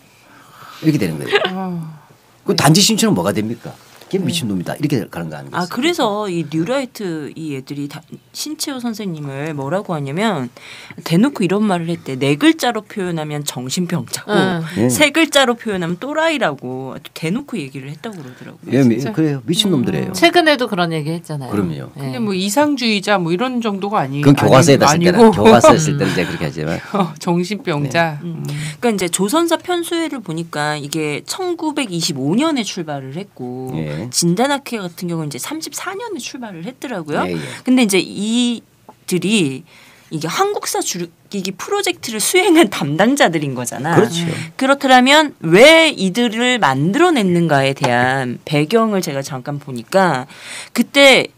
이렇게 되는 거예요. 그 단지 신춘은 뭐가 됩니까? 걔 미친놈이다. 이렇게 가는 거 아니겠어요? 그래서 이 뉴라이트 이 애들이 신채호 선생님을 뭐라고 하냐면 대놓고 이런 말을 했대. 4글자로 표현하면 정신병자고 세 글자로 표현하면 또라이라고 대놓고 얘기를 했다고 그러더라고요. 예, 그래요. 미친놈들이에요. 최근에도 그런 얘기 했잖아요. 그럼요. 근데 뭐 이상주의자 뭐 이런 정도가 아니고 그건 교과서에다 쓸 때는 교과서에 쓸 때는 이제 그렇게 하지만 정신병자. 그러니까 이제 조선사 편수회를 보니까 이게 1925년에 출발을 했고 예. 진단학회 같은 경우는 이제 34년에 출발을 했더라고요. 예, 예. 근데 이제 이들이 이게 한국사 줄이기 프로젝트를 수행한 담당자들인 거잖아. 그렇죠. 그렇다면 왜 이들을 만들어냈는가에 대한 배경을 제가 잠깐 보니까 그때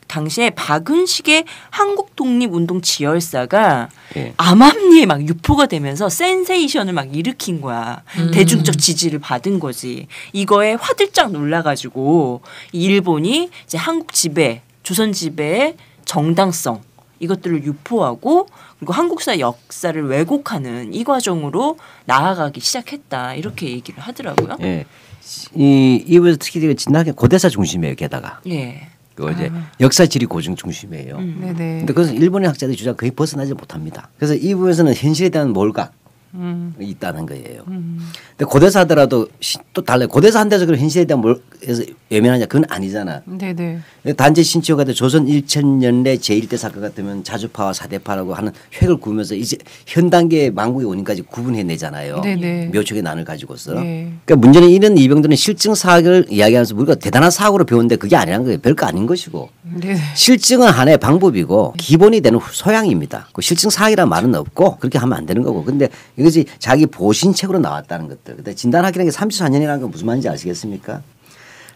당시에 박은식의 한국독립운동 지열사가 예. 암암리에 막 유포가 되면서 센세이션을 막 일으킨 거야. 대중적 지지를 받은 거지. 이거에 화들짝 놀라가지고 일본이 이제 한국 지배, 조선 지배의 정당성 이것들을 유포하고 그리고 한국사 역사를 왜곡하는 이 과정으로 나아가기 시작했다. 이렇게 얘기를 하더라고요. 예. 이분에서 특히 진학의 고대사 중심이에요. 게다가. 예. 그 이제 역사 지리 고증 중심이에요. 네네. 근데 그것은 일본의 학자들이 주장 거의 벗어나지 못합니다. 그래서 이 부분에서는 현실에 대한 몰각 있다는 거예요. 근데 고대사 하더라도 또 달라요. 고대사 한다서 그런 현실에 대한 몰에서 외면하냐 그건 아니잖아. 네네. 단지 신치호가 조선 1000년대 제1대 사건 같으면 자주파와 사대파라고 하는 획을 그으면서 이제 현 단계의 망국의 원인까지 구분해내잖아요. 네네. 묘촉의 난을 가지고서. 네. 그러니까 문제는 이런 이병들은 실증 사학을 이야기하면서 우리가 대단한 사학으로 배웠는데 그게 아니라는 거예요. 별거 아닌 것이고. 네네. 실증은 하나의 방법이고 기본이 되는 소양입니다. 그 실증 사학이라는 말은 없고 그렇게 하면 안 되는 거고. 근데 이것이 자기 보신책으로 나왔다는 것들. 근데 진단학이라는 게 34년이라는 건 무슨 말인지 아시겠습니까?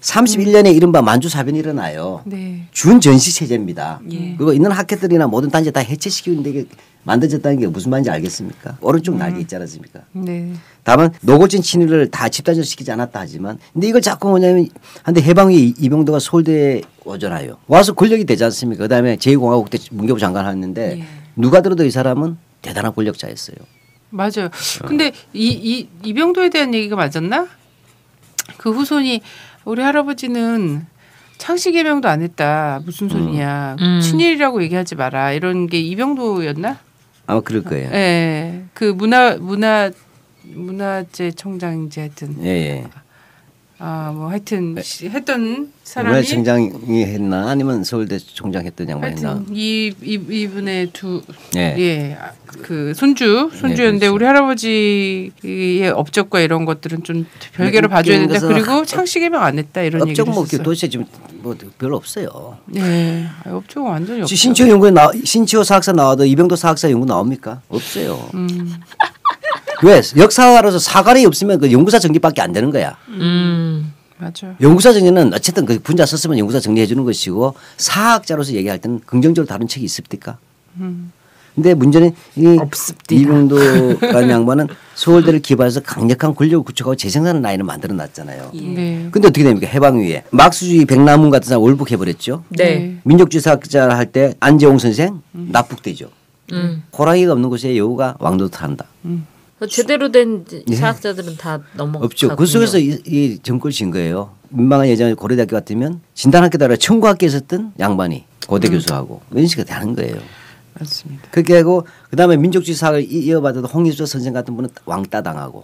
31년에 이른바 만주사변이 일어나요. 네. 준전시 체제입니다. 예. 그리고 있는 학교들이나 모든 단지 다 해체시키는데 이게 만들어졌다는 게 무슨 말인지 알겠습니까? 오른쪽 날개 있지 않습니까? 네. 다만 노골진 친일을 다 집단적으로 시키지 않았다 하지만 근데 이걸 자꾸 뭐냐면 한데 해방후에 이병도가 서울대에 오잖아요. 와서 권력이 되지 않습니까? 그다음에 제2공화국 때 문교부 장관 하는데 예. 누가 들어도 이 사람은 대단한 권력자였어요. 맞아요. 근데 이병도에 대한 얘기가 맞았나? 그 후손이 우리 할아버지는 창씨개명도 안 했다. 무슨 소리냐. 친일이라고 얘기하지 마라. 이런 게 이병도였나? 아마 그럴 거예요. 네. 그 문화재청장인지 하여튼. 예, 예. 뭐 하여튼 했던 사람이 문화청장이 했나 아니면 서울대 총장 했던 양반 했나. 하여튼 이분의 예. 그 손주였는데 그렇죠. 우리 할아버지의 업적과 이런 것들은 좀 별개로 봐줘야 된다. 그리고 창씨개명 안 했다 이런 얘기를 업적 했었어요. 도대체 지금 뭐 별로 없어요. 네, 업적은 완전히 없죠. 신치호 연구에 신치호 사학사 나와도 이병도 사학사 연구 나옵니까? 없어요. 왜 역사로서 사관이 없으면 그 연구사 정리밖에 안 되는 거야. 맞아요. 연구사 정리는 어쨌든 그 분자 썼으면 연구사 정리해 주는 것이고 사학자로서 얘기할 때는 긍정적으로 다른 책이 있습니까? 근데 문제는 이 이병도라는 양반은 서울대를 기반해서 강력한 권력을 구축하고 재생산 라인을 만들어 놨잖아요. 네. 근데 어떻게 됩니까? 해방 후에 막수주의 백남문 같은 사람 월북해버렸죠. 네. 민족주의 사학자 할 때 안재홍 선생 납북되죠. 호랑이가 없는 곳에 여우가 왕도탄다. 제대로 된 사학자들은 다 넘어가고 없죠. 그 속에서 이 정권을 진 거예요. 민망한 예전에 고려대학교 같으면 진단학교 따라 청구학교에 있었던 양반이 고대 교수하고 이런 식으로 되는 거예요. 맞습니다. 그렇게 하고 그다음에 민족주의 사학을 이어받아도 홍익조 선생 같은 분은 왕따 당하고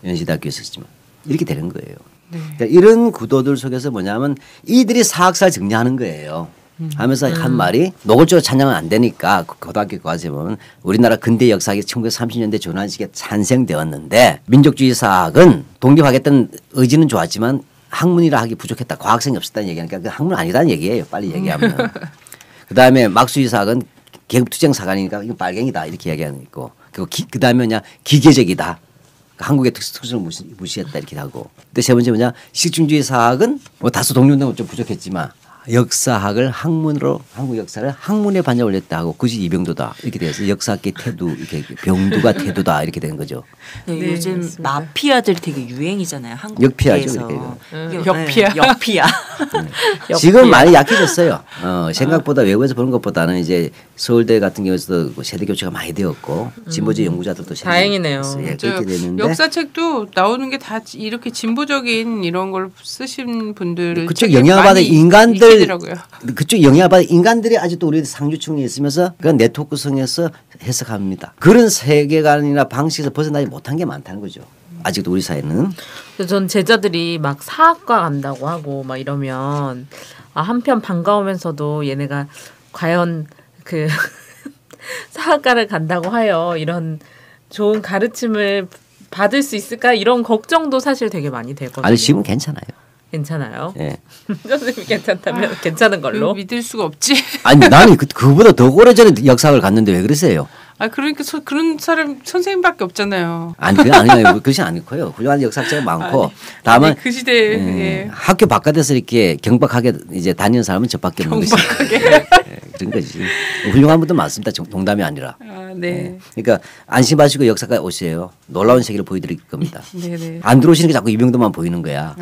연시대학교에 있었지만 이렇게 되는 거예요. 네. 그러니까 이런 구도들 속에서 뭐냐면 이들이 사학사 정리하는 거예요. 하면서 한 말이 노골적으로 찬양은 안 되니까 고등학교 과정에 보면 우리나라 근대 역사학이 1930년대 조난식에 탄생되었는데 민족주의 사학은 독립하겠다는 의지는 좋았지만 학문이라 하기 부족했다. 과학성이 없었다는 얘기하니까 그 학문 아니라는 얘기예요. 빨리 얘기하면. 그다음에 막수주의 사학은 계급투쟁 사관이니까 이건 빨갱이다 이렇게 얘기하는 있고 그다음에 그냥 기계적이다. 한국의 특수를 무시했다 이렇게 하고. 근데 세 번째 뭐냐 실증주의 사학은 뭐 다소 독립운동은 좀 부족했지만 역사학을 학문으로 한국 역사를 학문에 반영을 했다 하고 굳이 이병도다 이렇게 돼서 역사학계 태도 이렇게 병두가 태도다 이렇게 된 거죠. 네, 요즘 맞습니다. 마피아들이 되게 유행이잖아요. 역피아죠. 역피아. 역피아. 지금 많이 약해졌어요. 생각보다 외국에서 보는 것보다는 이제 서울대 같은 경우에서도 세대 교체가 많이 되었고 진보적 연구자들도 다행이네요. 예, 그렇게 되는데 역사책도 나오는 게 다 이렇게 진보적인 이런 걸 쓰신 분들 그쪽 영향을 받은 인간들 있더라고요. 그쪽 영향을 받은 인간들이 아직도 우리 상류층에 있으면서 그런 네트워크성에서 해석합니다. 그런 세계관이나 방식에서 벗어나지 못한 게 많다는 거죠. 아직도 우리 사회는. 전 제자들이 막 사학과 간다고 하고 막 이러면 한편 반가우면서도 얘네가 과연 그 사학과를 간다고 하여 이런 좋은 가르침을 받을 수 있을까 이런 걱정도 사실 되게 많이 되거든요. 아니 지금 괜찮아요. 괜찮아요? 네. 선생님이 괜찮다면 괜찮은 걸로? 믿을 수가 없지. 아니 나는 그보다 더 오래전에 역사학을 갔는데 왜 그러세요? 그러니까 그런 사람 선생님밖에 없잖아요. 아니 그건 아니에요. 그것이 아니고요. 훌륭한 역사학자가 많고 다만 그 시대에 학교 바깥에서 이렇게 경박하게 이제 다니는 사람은 저밖에 없는 것이 그런 거지. 훌륭한 분도 많습니다. 농담이 아니라. 네. 그러니까 안심하시고 역사가 오세요. 놀라운 세계를 보여드릴 겁니다. 네네. 안 들어오시는 게 자꾸 이병도만 보이는 거야.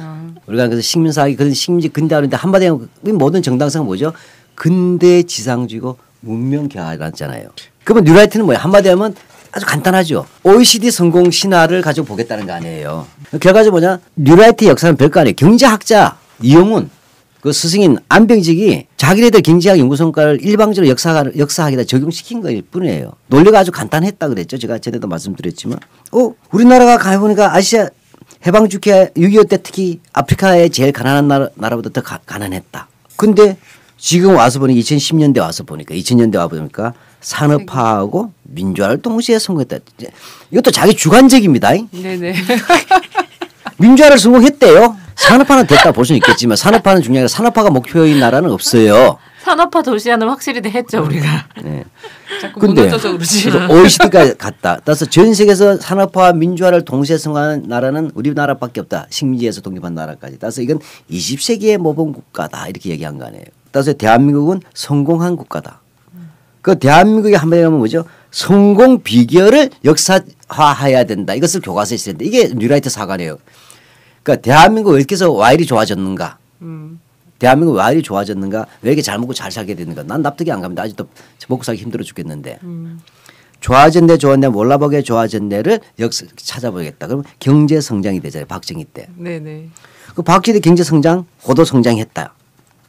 우리가 그래서 식민사학이 그런 식민지 근대화인데 한마디 하면 모든 정당성은 뭐죠? 근대 지상주의고 문명 개화라잖아요. 그러면 뉴라이트는 뭐야? 한마디 하면 아주 간단하죠. OECD 성공 신화를 가지고 보겠다는 거 아니에요. 결과적으로 뭐냐? 뉴라이트 역사는 별거 아니에요. 경제학자 이영훈 그 스승인 안병직이 자기네들 경제학 연구 성과를 일방적으로 역사학에다 적용시킨 거일 뿐이에요. 논리가 아주 간단했다 그랬죠. 제가 전에도 말씀드렸지만 우리나라가 가보니까 아시아 해방 주기에 6.25 때 특히 아프리카의 제일 가난한 나라보다 더 가난했다. 근데 지금 와서 보니 2010년대 와서 보니까 2000년대 와 보니까 산업화하고 민주화를 동시에 성공했다. 이것도 자기 주관적입니다. 네네. 민주화를 성공했대요. 산업화는 됐다 볼 수는 있겠지만 산업화는 중요한 산업화가 목표인 나라는 없어요. 산업화 도시화는 확실히 했죠 우리가. 네. 자꾸 무너져서 그러지. OECD까지 갔다. 따라서 전 세계에서 산업화와 민주화를 동시에 성공하는 나라는 우리나라밖에 없다. 식민지에서 독립한 나라까지. 따라서 이건 20세기의 모범 국가다 이렇게 얘기한 거 아니에요. 따라서 대한민국은 성공한 국가다. 그 대한민국의 한마디로 하면 뭐죠? 성공 비결을 역사화해야 된다. 이것을 교과서에 쓰는데 이게 뉴라이트 사관이에요. 그러니까 대한민국 왜 이렇게 해서 와일이 좋아졌는가? 대한민국 왜 와일이 좋아졌는가? 왜 이렇게 잘 먹고 잘 살게 되는가? 난 납득이 안 갑니다. 아직도 먹고 살기 힘들어 죽겠는데. 좋아졌네 좋았네 몰라보게 좋아졌네를 찾아보겠다. 그러면 경제 성장이 되잖아요. 박정희 때. 네네. 그 박정희 때 경제 성장, 고도 성장했다.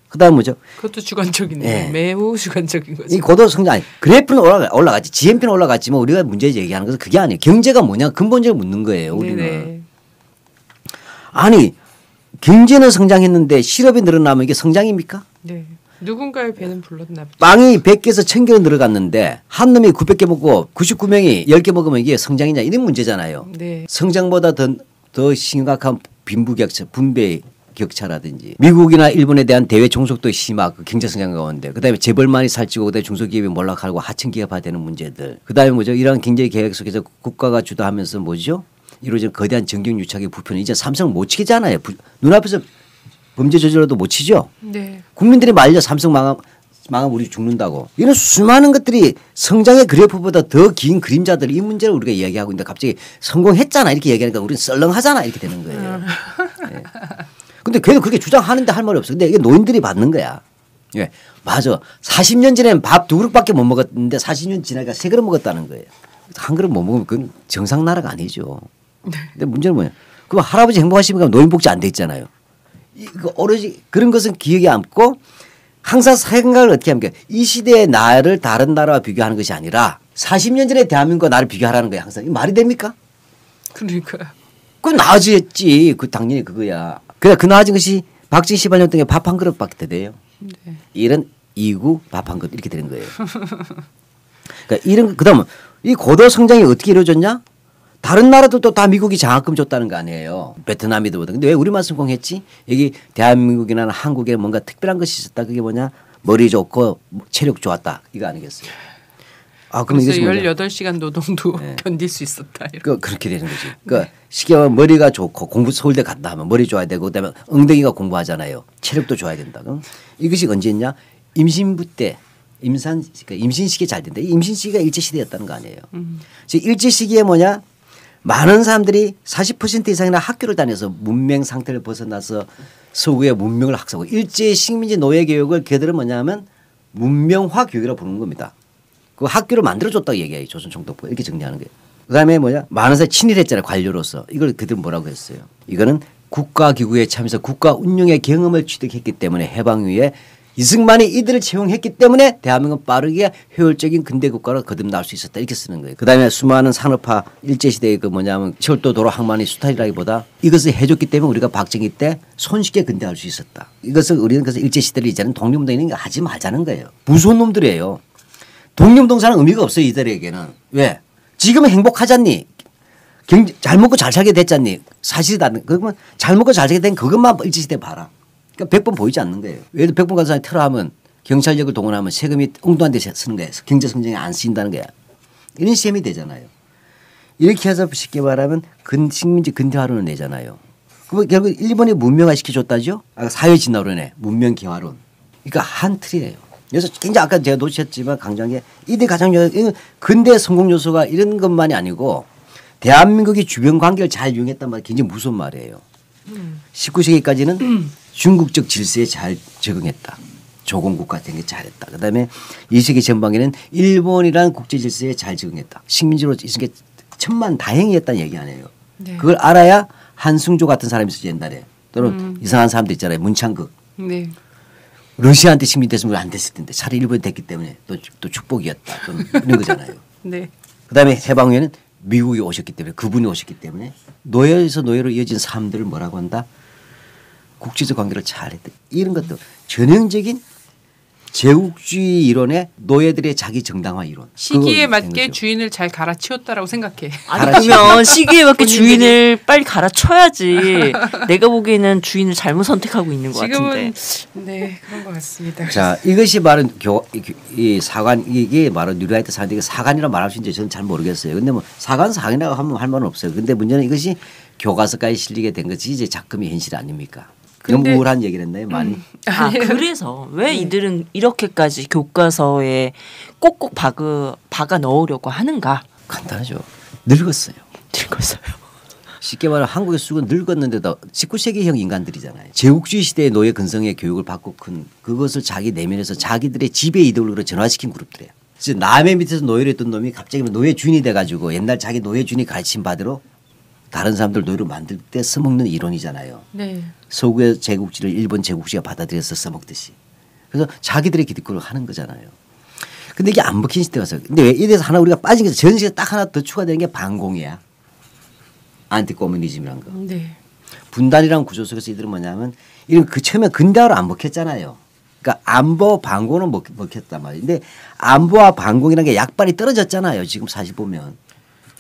그다음 뭐죠? 그것도 주관적이네요. 네. 매우 주관적인 거죠. 이 고도 성장 아니 그래프는 올라갔지. GNP는 올라갔지만 우리가 문제 얘기하는 것은 그게 아니에요. 경제가 뭐냐 근본적으로 묻는 거예요. 우리는. 네네. 아니 경제는 성장했는데 실업이 늘어나면 이게 성장입니까? 네. 누군가의 배는 불렀나 보죠. 빵이 100개에서 1000개로 늘어갔는데 한 놈이 900개 먹고 99명이 10개 먹으면 이게 성장이냐 이런 문제잖아요. 네. 성장보다 더 심각한 빈부격차, 분배 격차라든지 미국이나 일본에 대한 대외 종속도 심하고 경제 성장 가운데 그다음에 재벌만이 살찌고 그다음에 중소기업이 몰락하고 하층기업화되는 문제들 그다음에 뭐죠? 이러한 경제 계획 속에서 국가가 주도하면서 뭐죠? 이루어진 거대한 정경유착의 부패는 이제 삼성을 못 치잖아요. 눈앞에서 범죄 저질러도 못 치죠. 네. 국민들이 말려 삼성 망하면 우리 죽는다고. 이런 수많은 것들이 성장의 그래프보다 더 긴 그림자들 이 문제를 우리가 이야기하고 있는데 갑자기 성공했잖아 이렇게 얘기하니까 우리는 썰렁하잖아 이렇게 되는 거예요. 네. 근데 걔도 그렇게 주장하는데 할 말이 없어. 근데 이게 노인들이 받는 거야. 예, 맞아. 40년 전에는 밥 2그릇밖에 못 먹었는데 40년 지나니까 3그릇 먹었다는 거예요. 한 그릇 못 먹으면 그건 정상 나라가 아니죠. 근데 문제는 뭐냐. 그럼 할아버지 행복하시니까 노인복지 안 돼 있잖아요. 이거 오로지 그런 것은 기억에 않고 항상 생각을 어떻게 합니까? 이 시대의 나를 다른 나라와 비교하는 것이 아니라 40년 전에 대한민국과 나를 비교하라는 거예요. 항상. 이 말이 됩니까? 그러니까. 그 나아졌지. 그 당연히 그거야. 그래 그 나아진 것이 박정희 18년 동안 밥 한 그릇밖에 돼요. 네. 이런 이구 밥 한 그릇 이렇게 되는 거예요. 그러니까 이런 그다음 이 고도 성장이 어떻게 이루어졌냐? 다른 나라들도 다 미국이 장학금 줬다는 거 아니에요. 베트남이도 보다. 근데 왜 우리만 성공했지? 여기 대한민국이나 한국에 뭔가 특별한 것이 있었다. 그게 뭐냐? 머리 좋고 체력 좋았다. 이거 아니겠어요? 그래서 18시간 노동도 네. 견딜 수 있었다. 그렇게 되는 거지. 그러니까 쉽게 말하면 머리가 좋고 공부 서울대 갔다 하면 머리 좋아야 되고 그다음에 엉덩이가 공부하잖아요. 체력도 좋아야 된다. 그럼 이것이 언제였냐? 임신부 때 임신 시기에 잘 된다. 임신 시기가 일제 시대였다는 거 아니에요. 일제 시기에 뭐냐? 많은 사람들이 40% 이상이나 학교를 다녀서 문명 상태를 벗어나서 서구의 문명을 학습하고 일제 식민지 노예 교육을 걔들은 뭐냐면 문명화 교육이라고 부르는 겁니다. 그 학교를 만들어줬다고 얘기해요. 조선총독부가 이렇게 정리하는 거예요. 그다음에 뭐냐 많은 사람이 친일했잖아요. 관료로서. 이걸 그들은 뭐라고 했어요. 이거는 국가기구에 참여해서 국가 운영의 경험을 취득했기 때문에 해방 후에 이승만이 이들을 채용했기 때문에 대한민국은 빠르게 효율적인 근대 국가로 거듭날 수 있었다 이렇게 쓰는 거예요. 그다음에 수많은 산업화 일제시대의 그 뭐냐면 철도 도로 항만이 수탈이라기보다 이것을 해줬기 때문에 우리가 박정희 때 손쉽게 근대할 수 있었다. 이것을 우리는 그래서 일제시대를 이제는 독립운동이니까 하지 말자는 거예요. 무서운 놈들이에요. 독립운동사는 의미가 없어요. 이들에게는. 왜? 지금은 행복하잖니. 잘 먹고 잘 살게 됐잖니. 사실이다. 그러면 잘 먹고 잘 살게 된 그것만 일제시대 봐라. 그러니까 100번 보이지 않는 거예요. 예를 들어 100번 가서 사람이 테러하면 경찰력을 동원하면 세금이 엉뚱한 데 쓰는 거예요. 경제 성장에 안 쓰인다는 거야. 이런 시험이 되잖아요. 이렇게 해서 쉽게 말하면 식민지 근대화론을 내잖아요. 그럼 결국 일본이 문명화 시켜줬다죠. 사회 진화론에 문명 개화론. 그러니까 한 틀이에요. 그래서 굉장히 아까 제가 놓쳤지만 강조한 게 이들 가장 근대 성공 요소가 이런 것만이 아니고 대한민국이 주변 관계를 잘 이용했단 말이 굉장히 무서운 말이에요. 19세기까지는 중국적 질서에 잘 적응했다. 조공국가 된 게 잘했다. 그다음에 2세기 전반기는 일본이라는 국제 질서에 잘 적응했다. 식민지로 있으니까 천만다행이었다는 얘기 아니에요. 네. 그걸 알아야 한승조 같은 사람이 있었지 옛날에. 또는 이상한 사람도 있잖아요. 문창극. 네. 러시아한테 식민됐으면 안 됐을 텐데 차라리 일본이 됐기 때문에 또 축복이었다. 또는 이런 거잖아요. 네. 그다음에 해방 후에는 미국이 오셨기 때문에 그분이 오셨기 때문에 노예에서 노예로 이어진 삶들을 뭐라고 한다? 국제적 관계를 잘했다. 이런 것도 전형적인 제국주의 이론의 노예들의 자기 정당화 이론. 시기에 맞게 주인을 잘 갈아치웠다라고 생각해. 아니 그러면 시기에 맞게 주인을 빨리 갈아쳐야지. 내가 보기에는 주인을 잘못 선택하고 있는 것 같은데. 네 그런 것 같습니다. 자 이것이 말은 이 사관 이게 말은 뉴라이트 사관이 사관이라 말할 수 있는지 저는 잘 모르겠어요. 근데 뭐 사관이라고 하면 할 말은 없어요. 근데 문제는 이것이 교과서까지 실리게 된 것이 이제 작금이 현실 아닙니까? 그럼 우울한 얘기를 했나요? 많이. 그래서 왜 이들은 이렇게까지 교과서에 꼭꼭 박아 넣으려고 하는가? 간단하죠. 늙었어요. 쉽게 말하면 한국의 수군 늙었는데도 19세기형 인간들이잖아요. 제국주의 시대의 노예 근성의 교육을 받고 큰 그것을 자기 내면에서 자기들의 지배 이데올로기로 전화시킨 그룹들이에요. 그래서 남의 밑에서 노예를 했던 놈이 갑자기 노예 주인이 돼가지고 옛날 자기 노예 주인이 가르침 받으러 다른 사람들 노예로 만들 때 써먹는 이론이잖아요. 네. 서구의 제국지를 일본 제국지가 받아들여서 써먹듯이. 그래서 자기들의 기득권을 하는 거잖아요. 근데 이게 안 먹힌 시대가 왔어요. 근데 왜 이에 대해서 하나 우리가 빠진 게 전 세계에 딱 하나 더 추가되는 게 반공이야. 안티코뮤니즘이라는 거. 네. 분단이라는 구조 속에서 이들은 뭐냐면 이런 그 처음에 근대화로 안 먹혔잖아요. 그러니까 안보 반공은 먹혔단 말이에요. 근데 안보와 반공이라는 게 약발이 떨어졌잖아요. 지금 사실 보면.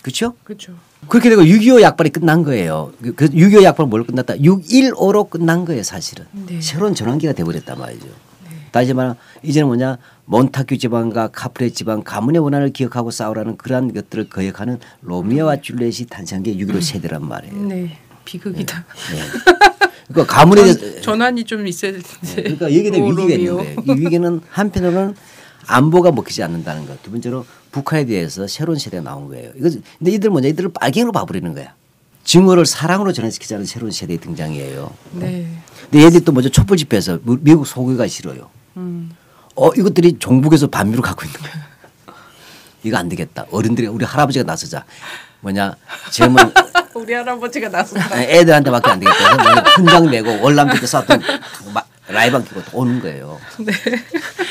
그렇죠? 그렇죠. 그렇게 되고 6.25 약발이 끝난 거예요. 그 6.25 약발은 뭘 끝났다? 6.15로 끝난 거예요, 사실은. 네. 새로운 전환기가 돼버렸단 말이죠. 네. 다시 말하면 이제는 뭐냐 몬타큐 지방과 카프레 지방 가문의 원한을 기억하고 싸우라는 그러한 것들을 거역하는 로미오와 줄리엣이 탄생한 게 6.15 세대란 말이에요. 네, 비극이다. 네. 네. 그러니까 가문의 전환이 좀 있어야 되는데. 네. 그러니까 여기에 대한 위기가 있는 거예요. 이 위기는 한편으로는 안보가 먹히지 않는다는 것. 두 번째로 북한에 대해서 새로운 세대가 나온 거예요. 근데 이들을 빨갱이로 봐버리는 거야. 증오를 사랑으로 전환시키자는 새로운 세대의 등장이에요. 네. 근데 얘들이 또 먼저 촛불 집회에서 미국 소고기가 싫어요. 이것들이 종북에서 반미로 갖고 있는 거야. 이거 안 되겠다. 어른들이 우리 할아버지가 나서자. 젊은 우리 할아버지가 나서자. 애들한테밖에 안 되겠다. 훈장 내고 월남전 때 쐈던 라이방 끼고 오는 거예요. 네.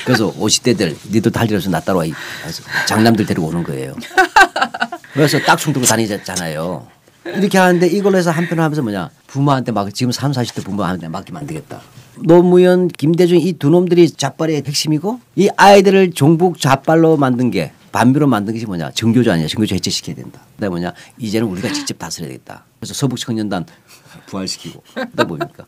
그래서 50대들 니들도 할 일 없어 나 따라와 장남들 데리고 오는 거예요. 그래서 딱총 들고 다니잖아요. 이렇게 하는데 이걸로 해서 한편 하면서 부모한테 지금 30, 40대 부모한테 맡기면 안 되겠다. 노무현, 김대중 이 두 놈들이 좌빨의 핵심이고 이 아이들을 종북 좌빨로 만든 게 반미로 만든 것이 정교조 아니냐. 정교조 해체시켜야 된다. 그다음에 이제는 우리가 직접 다스려야 되겠다. 그래서 서북청년단 부활시키고 그다 뭡니까?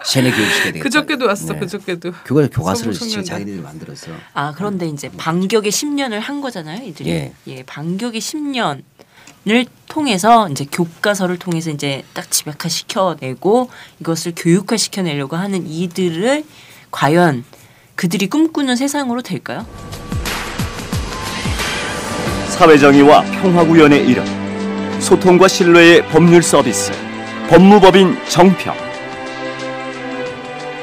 세뇌 교육시켜야 되겠다. 그저께도 왔어. 네. 그저께도. 교과서를 자기들이 만들었어. 아 그런데 이제 반격의 10년을 한 거잖아요, 이들이. 예, 반격의 10년을 통해서 이제 교과서를 통해서 이제 딱 집약화 시켜내고 이것을 교육화 시켜내려고 하는 이들을 과연 그들이 꿈꾸는 세상으로 될까요? 사회정의와 평화구현의 이름, 소통과 신뢰의 법률 서비스, 법무법인 정평.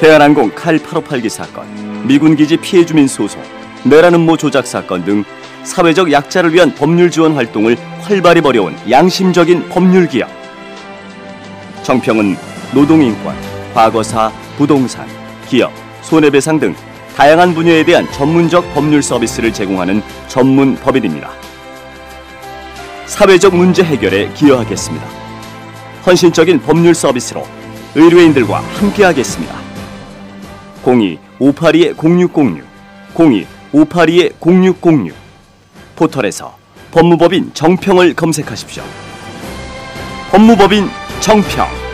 대한항공 칼 858기 사건, 미군기지 피해주민 소송, 내란음모 조작 사건 등 사회적 약자를 위한 법률 지원 활동을 활발히 벌여온 양심적인 법률 기업. 정평은 노동인권, 과거사, 부동산, 기업, 손해배상 등 다양한 분야에 대한 전문적 법률 서비스를 제공하는 전문 법인입니다. 사회적 문제 해결에 기여하겠습니다. 헌신적인 법률 서비스로 의뢰인들과 함께하겠습니다. 02-582-0606, 02-582-0606. 포털에서 법무법인 정평을 검색하십시오. 법무법인 정평.